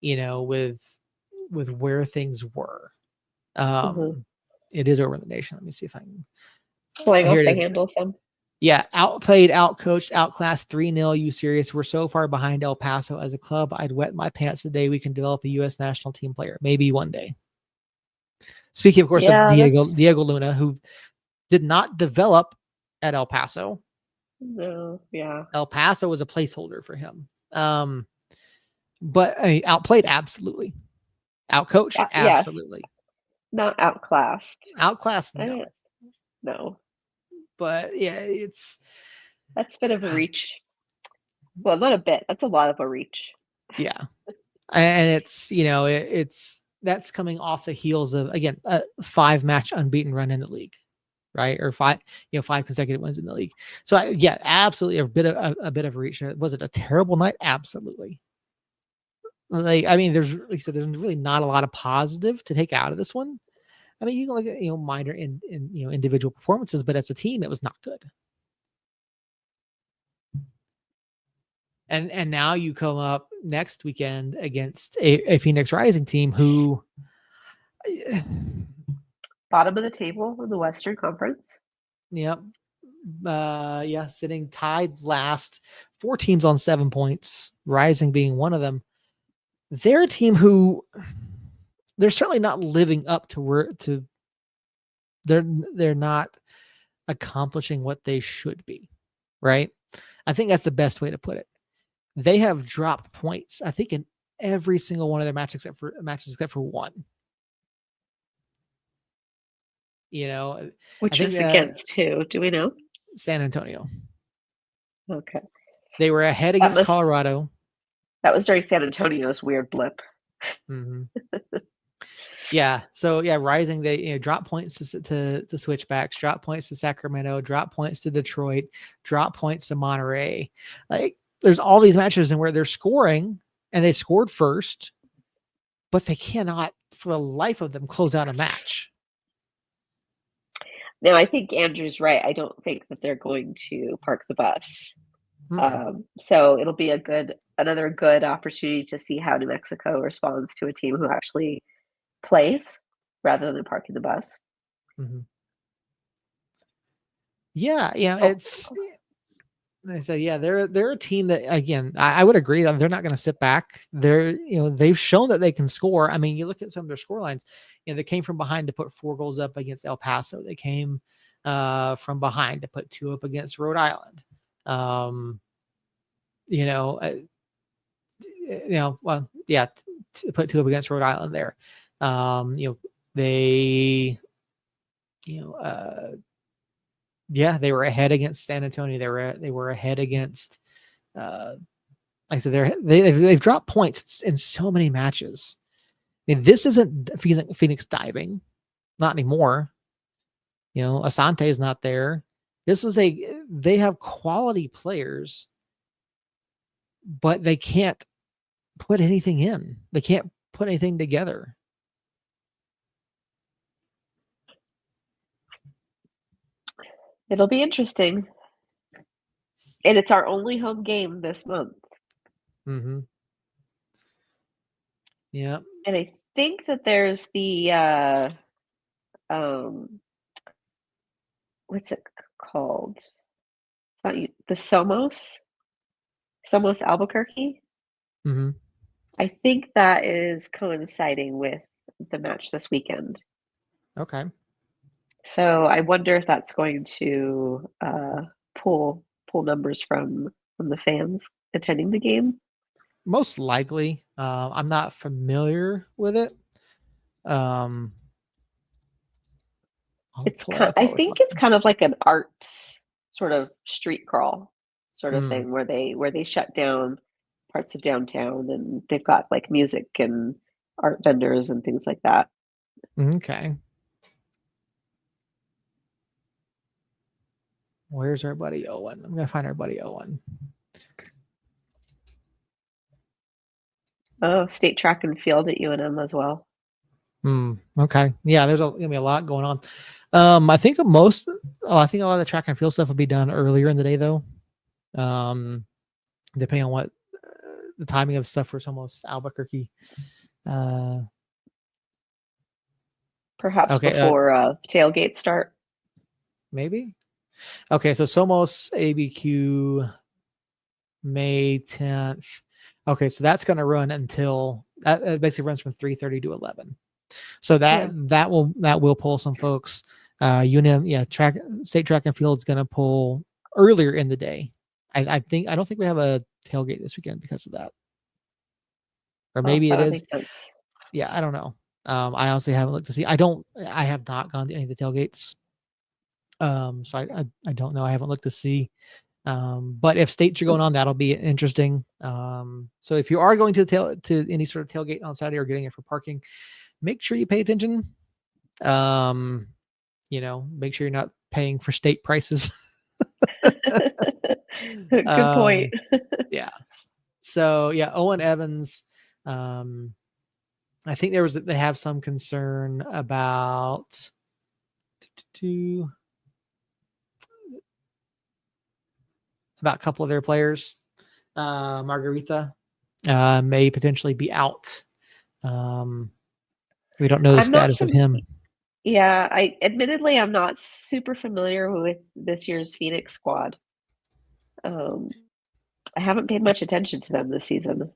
with where things were. It is over in the nation. Let me see if I can. Flying Here off it the is. handle some. Yeah, outplayed, outcoached, outclassed 3-0. You serious? We're so far behind El Paso as a club. I'd wet my pants the day we can develop a U.S. national team player. Maybe one day. Speaking, of course, of Diego Luna, who did not develop at El Paso. No, yeah. El Paso was a placeholder for him. But I mean, outplayed, absolutely. Outcoached, absolutely. Yes. Not outclassed. Outclassed, no. No. But yeah, That's a bit of a reach. Well, not a bit. That's a lot of a reach. Yeah. And it's that's coming off the heels of, again, a 5-match unbeaten run in the league, right? Or 5 consecutive wins in the league. So yeah, absolutely a bit of a reach. Was it a terrible night? Absolutely. Like, I mean, there's really not a lot of positive to take out of this one. I mean, you can look at minor in individual performances, but as a team, it was not good. And now you come up next weekend against a Phoenix Rising team who Bottom of the table in the Western Conference. Yep. Sitting tied last, 4 teams on 7 points, Rising being one of them. They're a team who they're certainly not living up to they're not accomplishing what they should be, right? I think that's the best way to put it. They have dropped points, I think, in every single one of their matches except for one. Which I think was against who? Do we know? San Antonio. Okay. They were ahead against Colorado. That was during San Antonio's weird blip. Mm-hmm. Yeah. So yeah, Rising, they drop points to Switchbacks, drop points to Sacramento, drop points to Detroit, drop points to Monterey. Like there's all these matches in where they're scoring and they scored first, but they cannot for the life of them close out a match. Now I think Andrew's right. I don't think that they're going to park the bus. So it'll be another good opportunity to see how New Mexico responds to a team who actually plays rather than parking the bus. Mm-hmm. Yeah, it's. They said, yeah, they're a team that, again, I would agree that they're not going to sit back. They've shown that they can score. I mean, you look at some of their score lines. They came from behind to put 4 goals up against El Paso. They came from behind to put 2 up against Rhode Island. To put 2 up against Rhode Island there. They were ahead against San Antonio. They were ahead against like I said, they've dropped points in so many matches. I mean, this isn't Phoenix diving, not anymore. Asante is not there. They have quality players, but they can't put anything in. They can't put anything together. It'll be interesting. And it's our only home game this month. Mm-hmm. Yeah. And I think that there's the what's it called? It's not the Somos Albuquerque. Mm-hmm. I think that is coinciding with the match this weekend. Okay. So I wonder if that's going to pull numbers from the fans attending the game. Most likely. I'm not familiar with it. I think it's kind of like an arts sort of street crawl sort of thing where they shut down parts of downtown and they've got like music and art vendors and things like that. Okay. Where's our buddy Owen? I'm gonna find our buddy Owen. Oh, state track and field at UNM as well. Okay. Yeah, there's gonna be a lot going on. I think a lot of the track and field stuff will be done earlier in the day though. Depending on what the timing of stuff for Somos Albuquerque. Perhaps before tailgate start. Maybe. Okay, so Somos ABQ May 10th. Okay, so that's going to run until that basically runs from 3:30 to 11. So that will pull some folks. UNM, state track and field is going to pull earlier in the day. I don't think we have a tailgate this weekend because of that, or maybe it is. Yeah, I don't know. I honestly haven't looked to see. I have not gone to any of the tailgates. So I don't know. I haven't looked to see. But if states are going on, that'll be interesting. So if you are going to any sort of tailgate on Saturday or getting it for parking, make sure you pay attention. Make sure you're not paying for state prices. Good point. Yeah. So yeah, Owen Evans, I think they have some concern about a couple of their players. Margarita may potentially be out. We don't know the I'm not status of him. Yeah, I'm not super familiar with this year's Phoenix squad. I haven't paid much attention to them this season.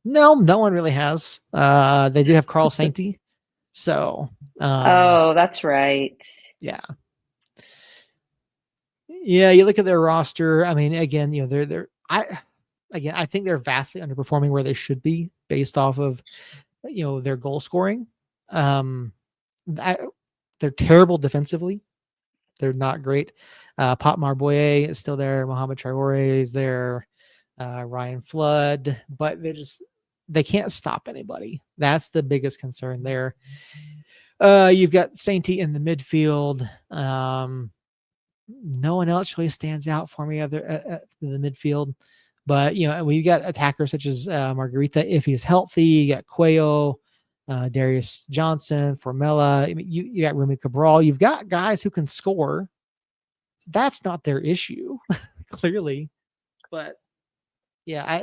No one really has. They do have Carl Sainty. So Oh, that's right. yeah. Yeah, you look at their roster. I mean, again, I think they're vastly underperforming where they should be based off of their goal scoring. They're terrible defensively. They're not great. Pop Marboye is still there. Mohamed Traore is there. Ryan Flood, but they can't stop anybody. That's the biggest concern there. You've got Sainty in the midfield. No one else really stands out for me other at the midfield. But we've got attackers such as Margarita if he's healthy. You got Cuello, Darius Johnson, Formella. I mean, you got Remy Cabral. You've got guys who can score. That's not their issue, clearly. But yeah,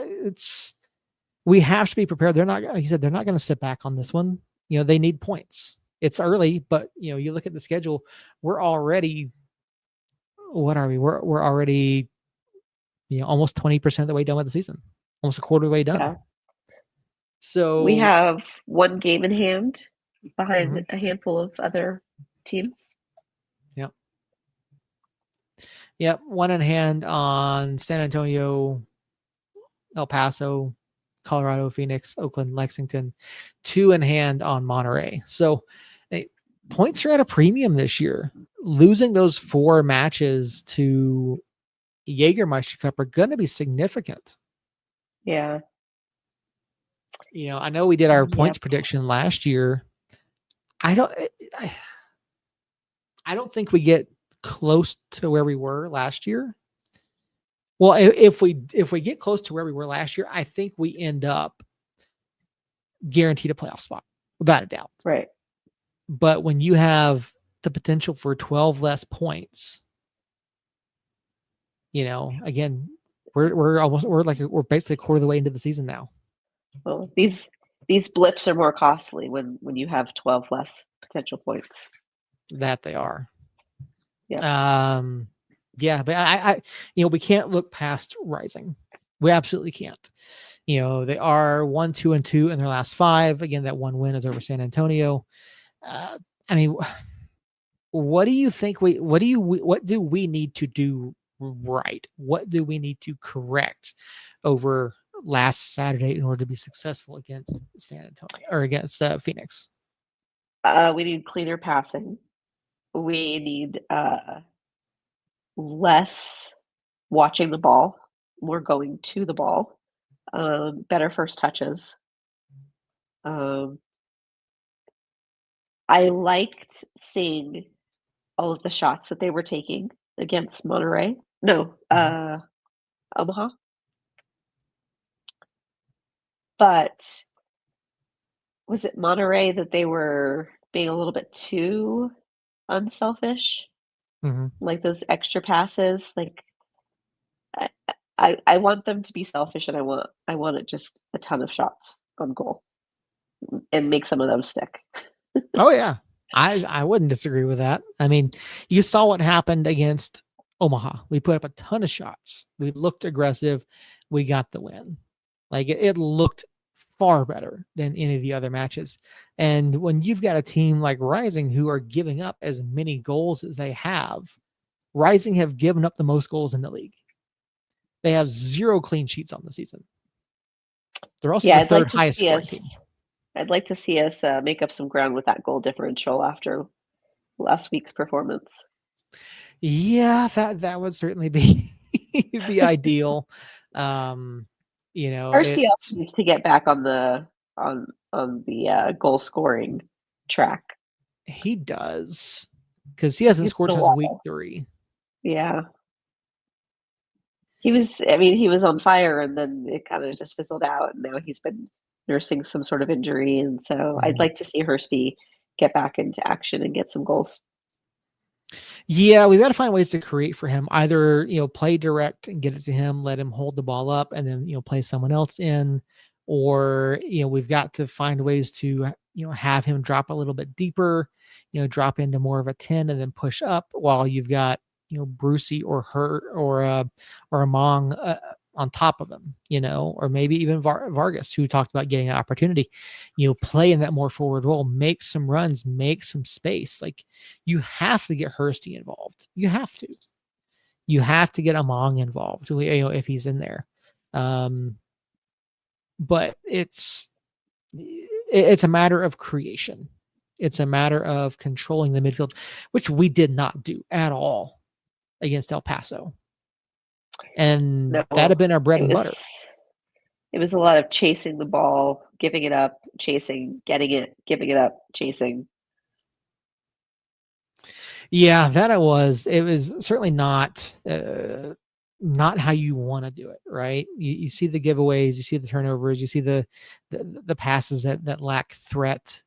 we have to be prepared. They're not, like you said, they're not going to sit back on this one. They need points. It's early, but you look at the schedule. We're already. What are we? We're already, almost 20% of the way done with the season, almost a quarter of the way done. Yeah. So we have one game in hand behind a handful of other teams. Yep. One in hand on San Antonio, El Paso, Colorado, Phoenix, Oakland, Lexington. 2 in hand on Monterey. So points are at a premium this year. Losing those 4 matches to Jägermeister Cup are going to be significant. Yeah. I know we did our points prediction last year. I don't think we get close to where we were last year. Well, if we get close to where we were last year, I think we end up guaranteed a playoff spot without a doubt. Right. But when you have the potential for 12 less points, again, we're basically a quarter of the way into the season now. Well, these blips are more costly when you have 12 less potential points. That they are. Yeah. Yeah, but I we can't look past Rising. We absolutely can't. They are 1-2-2 in their last 5. Again, that one win is over San Antonio. I mean, what do you think what do we need to do right? What do we need to correct over last Saturday in order to be successful against San Antonio or against Phoenix? We need cleaner passing. We need less watching the ball, more going to the ball, better first touches. I liked seeing all of the shots that they were taking against Monterey. No, Omaha. But was it Monterey that they were being a little bit too unselfish? Like those extra passes, like I want them to be selfish, and I want it just a ton of shots on goal and make some of them stick. Oh yeah, I wouldn't disagree with that. I mean, you saw what happened against Omaha. We put up a ton of shots. We looked aggressive. We got the win. Like it looked far better than any of the other matches. And when you've got a team like Rising who are giving up as many goals as they have, Rising have given up the most goals in the league. They have 0 clean sheets on the season. They're also the third highest scoring team. I'd like to see us make up some ground with that goal differential after last week's performance. Yeah, that would certainly be be ideal. Kirsty also needs to get back on the goal scoring track. He does, because he hasn't scored since week 3. Yeah. He was on fire, and then it kind of just fizzled out, and now he's been nursing some sort of injury, and so I'd Mhm. like to see Hursty get back into action and get some goals. Yeah, we've got to find ways to create for him. Either, play direct and get it to him, let him hold the ball up, and then, play someone else in, or, we've got to find ways to, have him drop a little bit deeper, drop into more of a 10 and then push up while you've got, Brucey or her or Among on top of him, or maybe even Vargas, who talked about getting an opportunity, play in that more forward role, make some runs, make some space. Like, you have to get Hursty involved. You have to. You have to get Among involved, if he's in there. But it's a matter of creation. It's a matter of controlling the midfield, which we did not do at all against El Paso. And No, that'd have been our bread and butter. It was a lot of chasing the ball, giving it up, chasing, getting it, giving it up, chasing. Yeah, that it was certainly not how you want to do it, right? You see the giveaways, you see the turnovers, you see the passes that lack threat.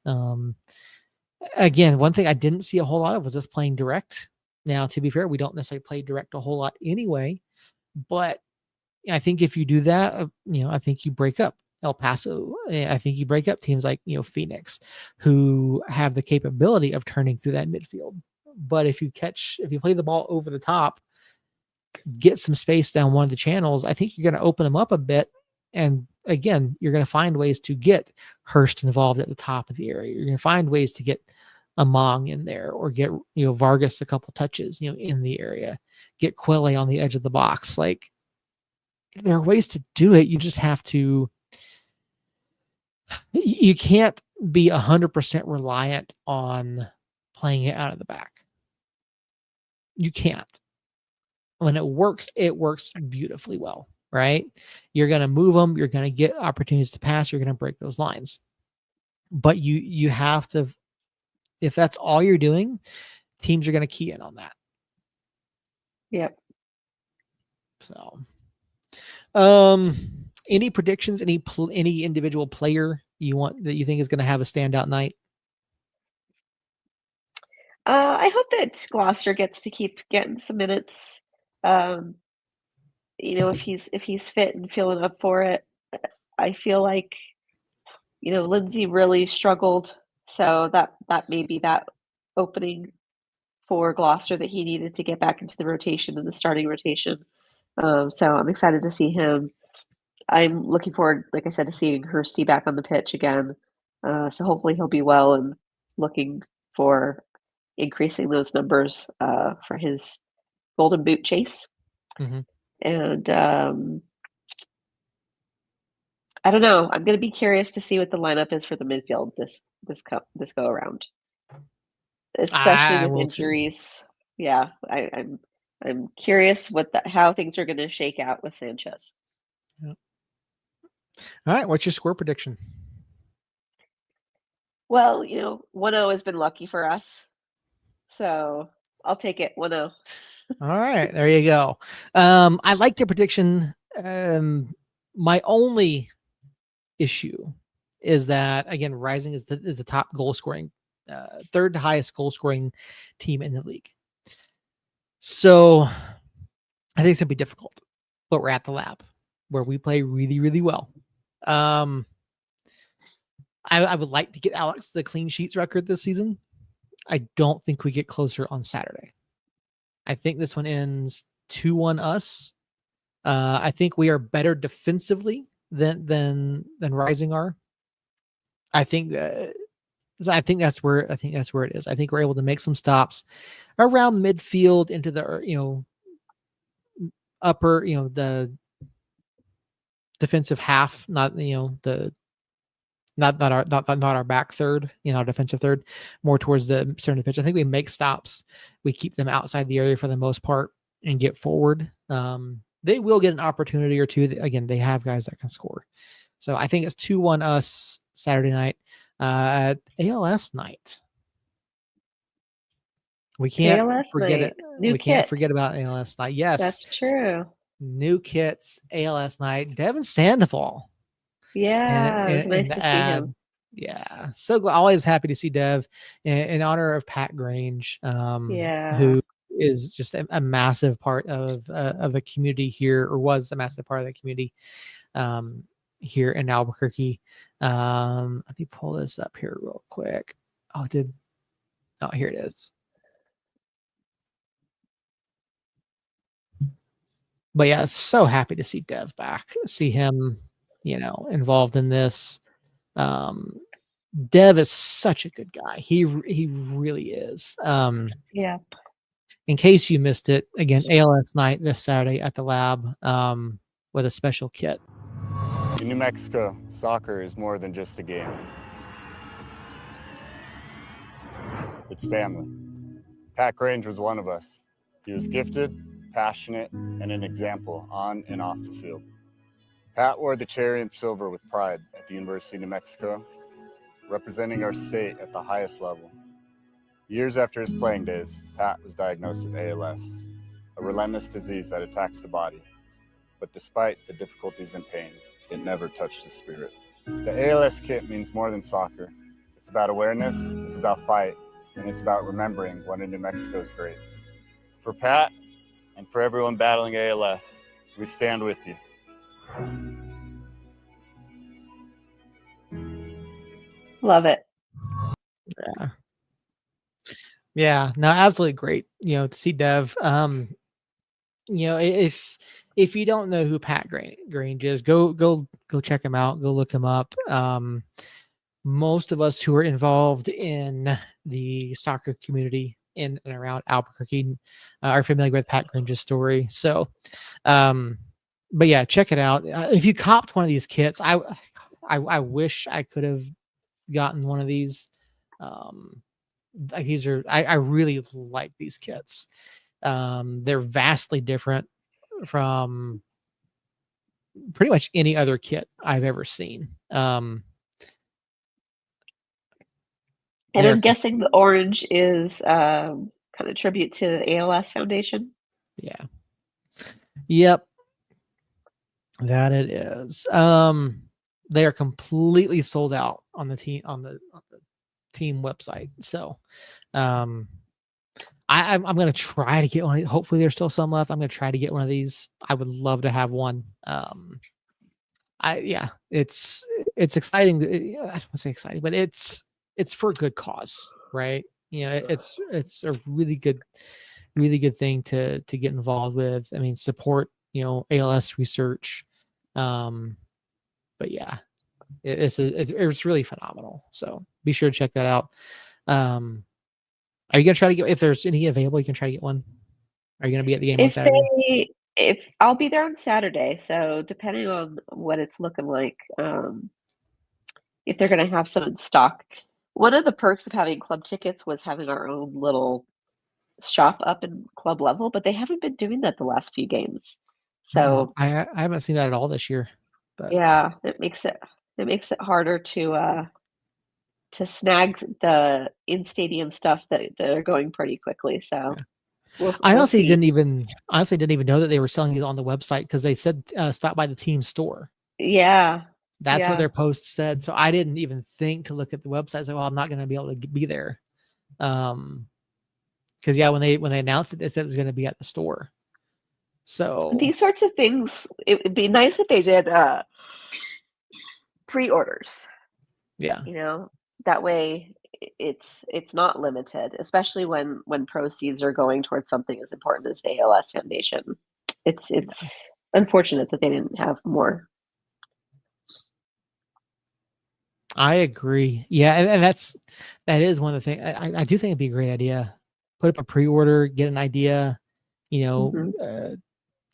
Again, one thing I didn't see a whole lot of was us playing direct. Now, to be fair, we don't necessarily play direct a whole lot anyway, but I think if you do that, I think you break up El Paso. I think you break up teams like, Phoenix, who have the capability of turning through that midfield. But if you play the ball over the top, get some space down one of the channels, I think you're going to open them up a bit. And again, you're going to find ways to get Hurst involved at the top of the area. You're going to find ways to get Among in there, or get, Vargas a couple touches, in the area, get Quelle on the edge of the box. Like, there are ways to do it. You just have to, you can't be 100% reliant on playing it out of the back. You can't. When it works beautifully well, right? You're going to move them. You're going to get opportunities to pass. You're going to break those lines. But you have to, if that's all you're doing, teams are going to key in on that. Yep. So, any predictions? Any individual player that you think is going to have a standout night? I hope that Gloucester gets to keep getting some minutes. If he's fit and feeling up for it. I feel like, Lindsay really struggled, so that may be that opening for Gloucester that he needed to get back into the rotation, in the starting rotation. So I'm excited to see him. I'm looking forward, like I said, to seeing Hursty back on the pitch again. So hopefully he'll be well, and looking for increasing those numbers for his Golden Boot chase. Mm-hmm. And I don't know. I'm going to be curious to see what the lineup is for the midfield this go around, especially with injuries. Too. Yeah, I'm curious how things are going to shake out with Sanchez. Yep. All right, what's your score prediction? Well, 1-0 has been lucky for us, so I'll take it 1-0. All right, there you go. I like your prediction. My only issue is that, again, Rising is the top goal scoring, third highest goal scoring team in the league. So I think it's gonna be difficult, but we're at the lab where we play really, really well. I would like to get Alex the clean sheets record this season. I don't think we get closer on Saturday. I think this one ends 2-1 us. I think we are better defensively than Rising are. I think that's where it is. I think we're able to make some stops around midfield into the upper, the defensive half, not not our back third, our defensive third, more towards the center of the pitch. I think we make stops. We keep them outside the area for the most part and get forward. They will get an opportunity or two. Again, they have guys that can score. So I think it's 2-1 us Saturday night. ALS night. We can't forget it. We can't forget about ALS night. Yes, that's true. New kits, ALS night. Devin Sandoval. Yeah, it was nice to see him. Yeah, so always happy to see Dev in honor of Pat Grange, Yeah. who is just a massive part of the community here, or was a massive part of the community here in Albuquerque. Let me pull this up here real quick. Oh, here it is. But yeah, so happy to see Dev back, see him, involved in this. Dev is such a good guy. He really is. Yeah. In case you missed it, again, ALS night this Saturday at the lab with a special kit. In New Mexico, soccer is more than just a game. It's family. Pat Grange was one of us. He was gifted, passionate, and an example on and off the field. Pat wore the cherry and silver with pride at the University of New Mexico, representing our state at the highest level. Years after his playing days, Pat was diagnosed with ALS, a relentless disease that attacks the body. But despite the difficulties and pain, it never touched his spirit. The ALS kit means more than soccer. It's about awareness, it's about fight, and it's about remembering one of New Mexico's greats. For Pat, and for everyone battling ALS, we stand with you. Love it. Yeah, no, absolutely great. To see Dev. If you don't know who Pat Grange is, go check him out. Go look him up. Most of us who are involved in the soccer community in and around Albuquerque are familiar with Pat Grange's story. So, but yeah, check it out. If you copped one of these kits, I wish I could have gotten one of these. These are I really like these kits. They're vastly different from pretty much any other kit I've ever seen. And I'm guessing the orange is kind of tribute to the ALS Foundation. Yeah. Yep. That it is. They are completely sold out on the team website. So I'm going to try to get one. Hopefully there's still some left. I'm going to try to get one of these. I would love to have one. It's exciting. I don't want to say exciting, but it's for a good cause, right? It's a really good thing to get involved with. I mean, support, ALS research. But yeah, it's really phenomenal. So be sure to check that out. Are you gonna try to get, if there's any available, you can try to get one? Are you gonna be at the game on Saturday? If I'll be there on Saturday, so depending on what it's looking like, if they're gonna have some in stock. One of the perks of having club tickets was having our own little shop up in club level, but they haven't been doing that the last few games. So I haven't seen that at all this year. But yeah, it makes it harder to snag the in-stadium stuff that are going pretty quickly. So I honestly see. didn't even know that they were selling these on the website, because they said stop by the team store. Yeah. That's what their post said. So I didn't even think to look at the website. I was like, well, I'm not going to be able to be there. Because when they announced it, they said it was going to be at the store. So these sorts of things, it would be nice if they did pre-orders. Yeah. That way it's not limited, especially when proceeds are going towards something as important as the ALS Foundation. It's unfortunate that they didn't have more. I agree. Yeah, and that is one of the things. I do think it'd be a great idea. Put up a pre-order, get an idea.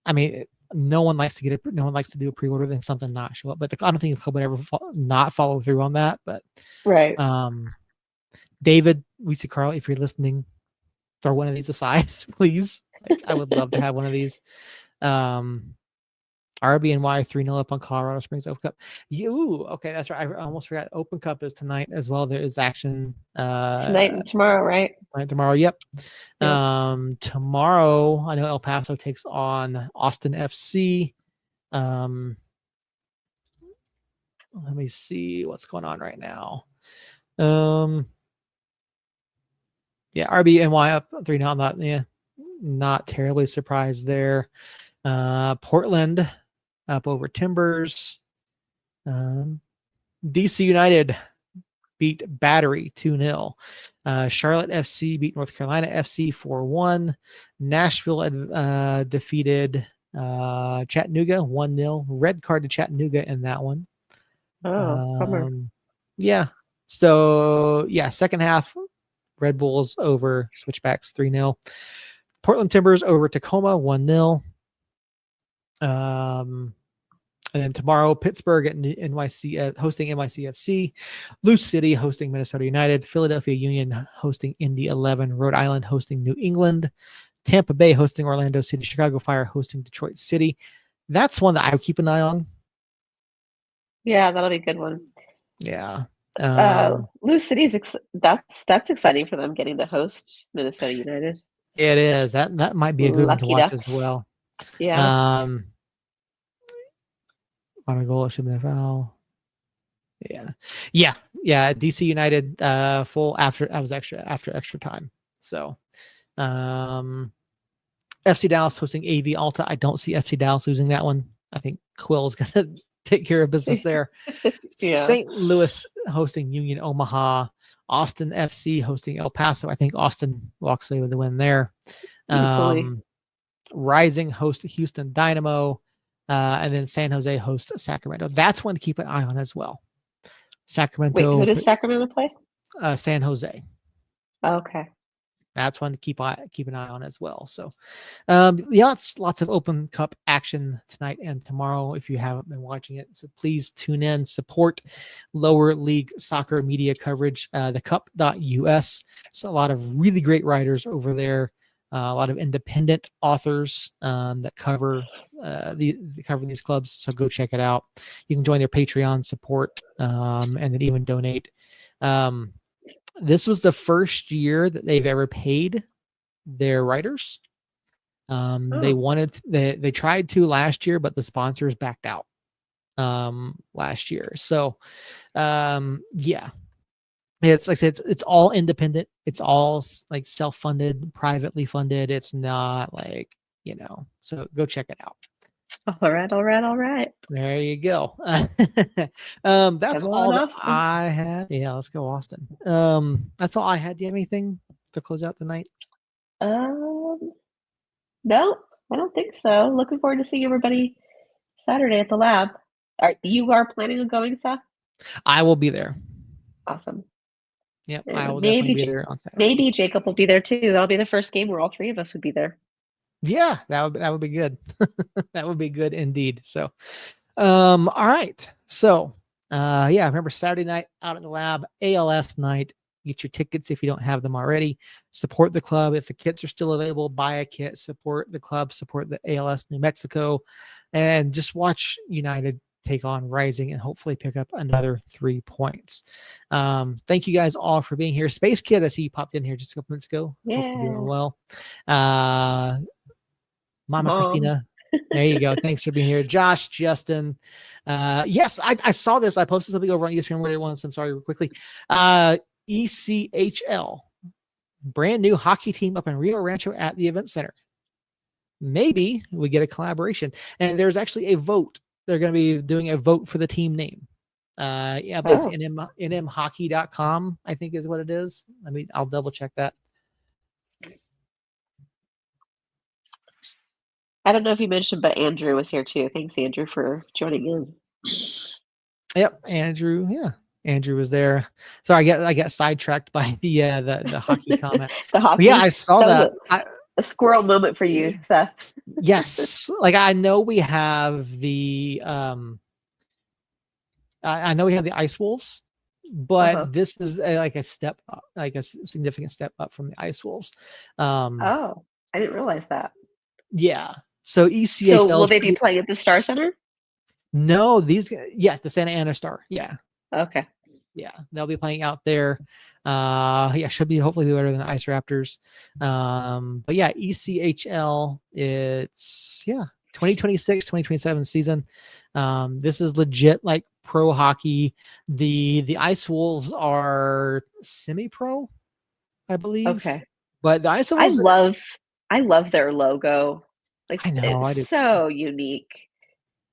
I mean, no one likes to do a pre-order then something not show up. But I don't think the club would ever not follow through on that. But right. David, Weezy Carl, if you're listening, throw one of these aside, please. I would love to have one of these. RBNY 3-0 up on Colorado Springs Open Cup. Okay, that's right. I almost forgot. Open Cup is tonight as well. There is action tonight and tomorrow, right? Tonight, tomorrow. Yep. Tomorrow, I know El Paso takes on Austin FC. let me see what's going on right now. Yeah, RBNY up 3-0. Not terribly surprised there. Portland up over Timbers. DC United beat Battery 2-0. Charlotte FC beat North Carolina FC 4-1. Nashville defeated Chattanooga 1-0. Red card to Chattanooga in that one. Oh, bummer. Yeah. So, yeah, second half, Red Bulls over Switchbacks 3-0. Portland Timbers over Tacoma 1-0. And then tomorrow, Pittsburgh at NYC hosting NYCFC, Loose City hosting Minnesota United, Philadelphia Union hosting Indy 11, Rhode Island hosting New England, Tampa Bay hosting Orlando City, Chicago Fire hosting Detroit City. That's one that I would keep an eye on. Yeah, that'll be a good one. Yeah. Loose City's that's exciting for them getting to host Minnesota United. It is. That might be a good one to Lucky watch Ducks. as well. Yeah. On a goal, it should have been a foul. Yeah. DC United full after extra time. So FC Dallas hosting AV Alta. I don't see FC Dallas losing that one. I think Quill's gonna take care of business there. Yeah. St. Louis hosting Union Omaha. Austin FC hosting El Paso. I think Austin walks away with the win there. Rising host Houston Dynamo. And then San Jose hosts Sacramento. That's one to keep an eye on as well. Sacramento. Wait, who does Sacramento play? San Jose. Okay. That's one to keep an eye on as well. So, lots of Open Cup action tonight and tomorrow if you haven't been watching it. So please tune in, support lower league soccer media coverage. Thecup.us. There's a lot of really great writers over there. A lot of independent authors that cover these clubs. So go check it out. You can join their Patreon support and then even donate. This was the first year that they've ever paid their writers. They tried to last year, but the sponsors backed out last year. So yeah. It's like I said, it's all independent. It's all like self-funded, privately funded. It's not like, so go check it out. All right. There you go. That's all that Austin. I had. Yeah, let's go, Austin. That's all I had. Do you have anything to close out the night? No, I don't think so. Looking forward to seeing everybody Saturday at the lab. You are planning on going, Seth? I will be there. Awesome. Yep, I will definitely be there on Saturday. Maybe Jacob will be there too. That'll be the first game where all three of us would be there. Yeah, that would be good. That would be good indeed. So, all right. So, remember Saturday night out at the lab, ALS night. Get your tickets if you don't have them already. Support the club. If the kits are still available, buy a kit. Support the club. Support the ALS New Mexico, and just watch United take on Rising and hopefully pick up another 3 points. Thank you guys all for being here. Space Kid, I see you popped in here just a couple minutes ago. Yeah. Hope you're doing well. Mom. Christina, there you go. Thanks for being here. Josh, Justin. Yes, I saw this. I posted something over on ESPN Reddit once. I'm sorry, real quickly. ECHL, brand new hockey team up in Rio Rancho at the event center. Maybe we get a collaboration. And there's actually a vote. They're going to be doing a vote for the team name. It's nmhockey.com, I think is what it is. I'll double check that. I don't know if you mentioned, but Andrew was here too. Thanks, Andrew, for joining in. Yep, Andrew. Yeah, Andrew was there. Sorry, I got sidetracked by the hockey comment. The hockey. Yeah, I saw that. A squirrel moment for you, Seth. Yes, like I know we have the I know we have the Ice Wolves, but this is like a step up, like a significant step up from the Ice Wolves. I didn't realize that. Yeah. So ECHL. So will they be playing at the Star Center? No, the Santa Ana Star. Yeah. Okay. Yeah, they'll be playing out there. Should be hopefully better than the Ice Raptors. But yeah, ECHL, it's 2026, 2027 season. This is legit like pro hockey. The Ice Wolves are semi-pro, I believe. Okay. But the Ice I Wolves, love their logo. Like, I know, I it's do. so unique.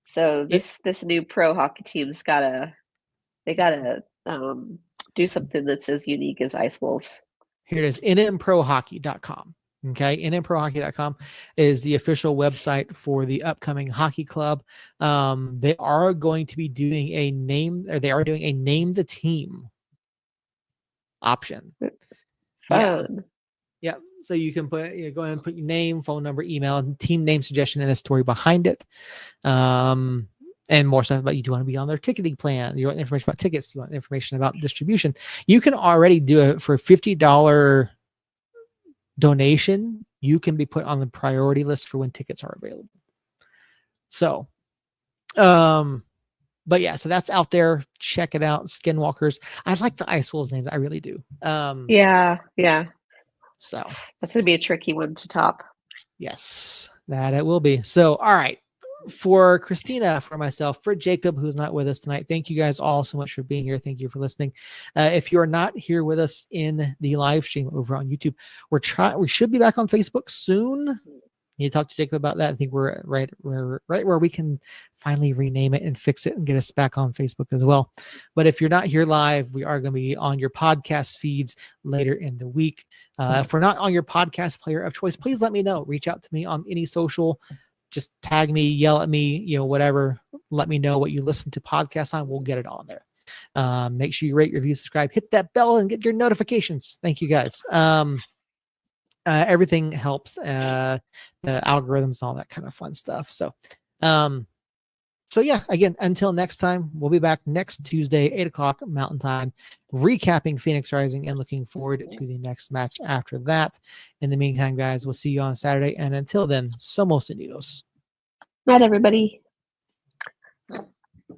So It, this new pro hockey team's gotta do something that's as unique as Ice Wolves. Here it is, nmprohockey.com. Okay, nmprohockey.com is the official website for the upcoming hockey club. They are going to be doing a name the team option. Fun. Yeah. So you can go ahead and put your name, phone number, email, and team name suggestion, and the story behind it. And more stuff about you. Do you want to be on their ticketing plan? You want information about tickets? You want information about distribution? You can already do it for $50 donation. You can be put on the priority list for when tickets are available. So, but yeah, so that's out there. Check it out. Skinwalkers. I like the Ice Wolves names. I really do. Yeah. So That's gonna be a tricky one to top. yes, that it will be. So, all right. For Christina, for myself, for Jacob, who's not with us tonight, thank you guys all so much for being here. Thank you for listening. If you're not here with us in the live stream over on YouTube, we should be back on Facebook soon. You talk to Jacob about that. I think we're right where we can finally rename it and fix it and get us back on Facebook as well. But if you're not here live, we are going to be on your podcast feeds later in the week. If we're not on your podcast player of choice, please let me know. Reach out to me on any social. Just tag me, yell at me, whatever. Let me know what you listen to podcasts on. We'll get it on there. Make sure you rate, review, subscribe, hit that bell, and get your notifications. Thank you guys. Everything helps, the algorithms and all that kind of fun stuff. So yeah, again, until next time, we'll be back next Tuesday, 8:00 Mountain Time, recapping Phoenix Rising and looking forward to the next match after that. In the meantime, guys, we'll see you on Saturday. And until then, somos unidos. Night, everybody.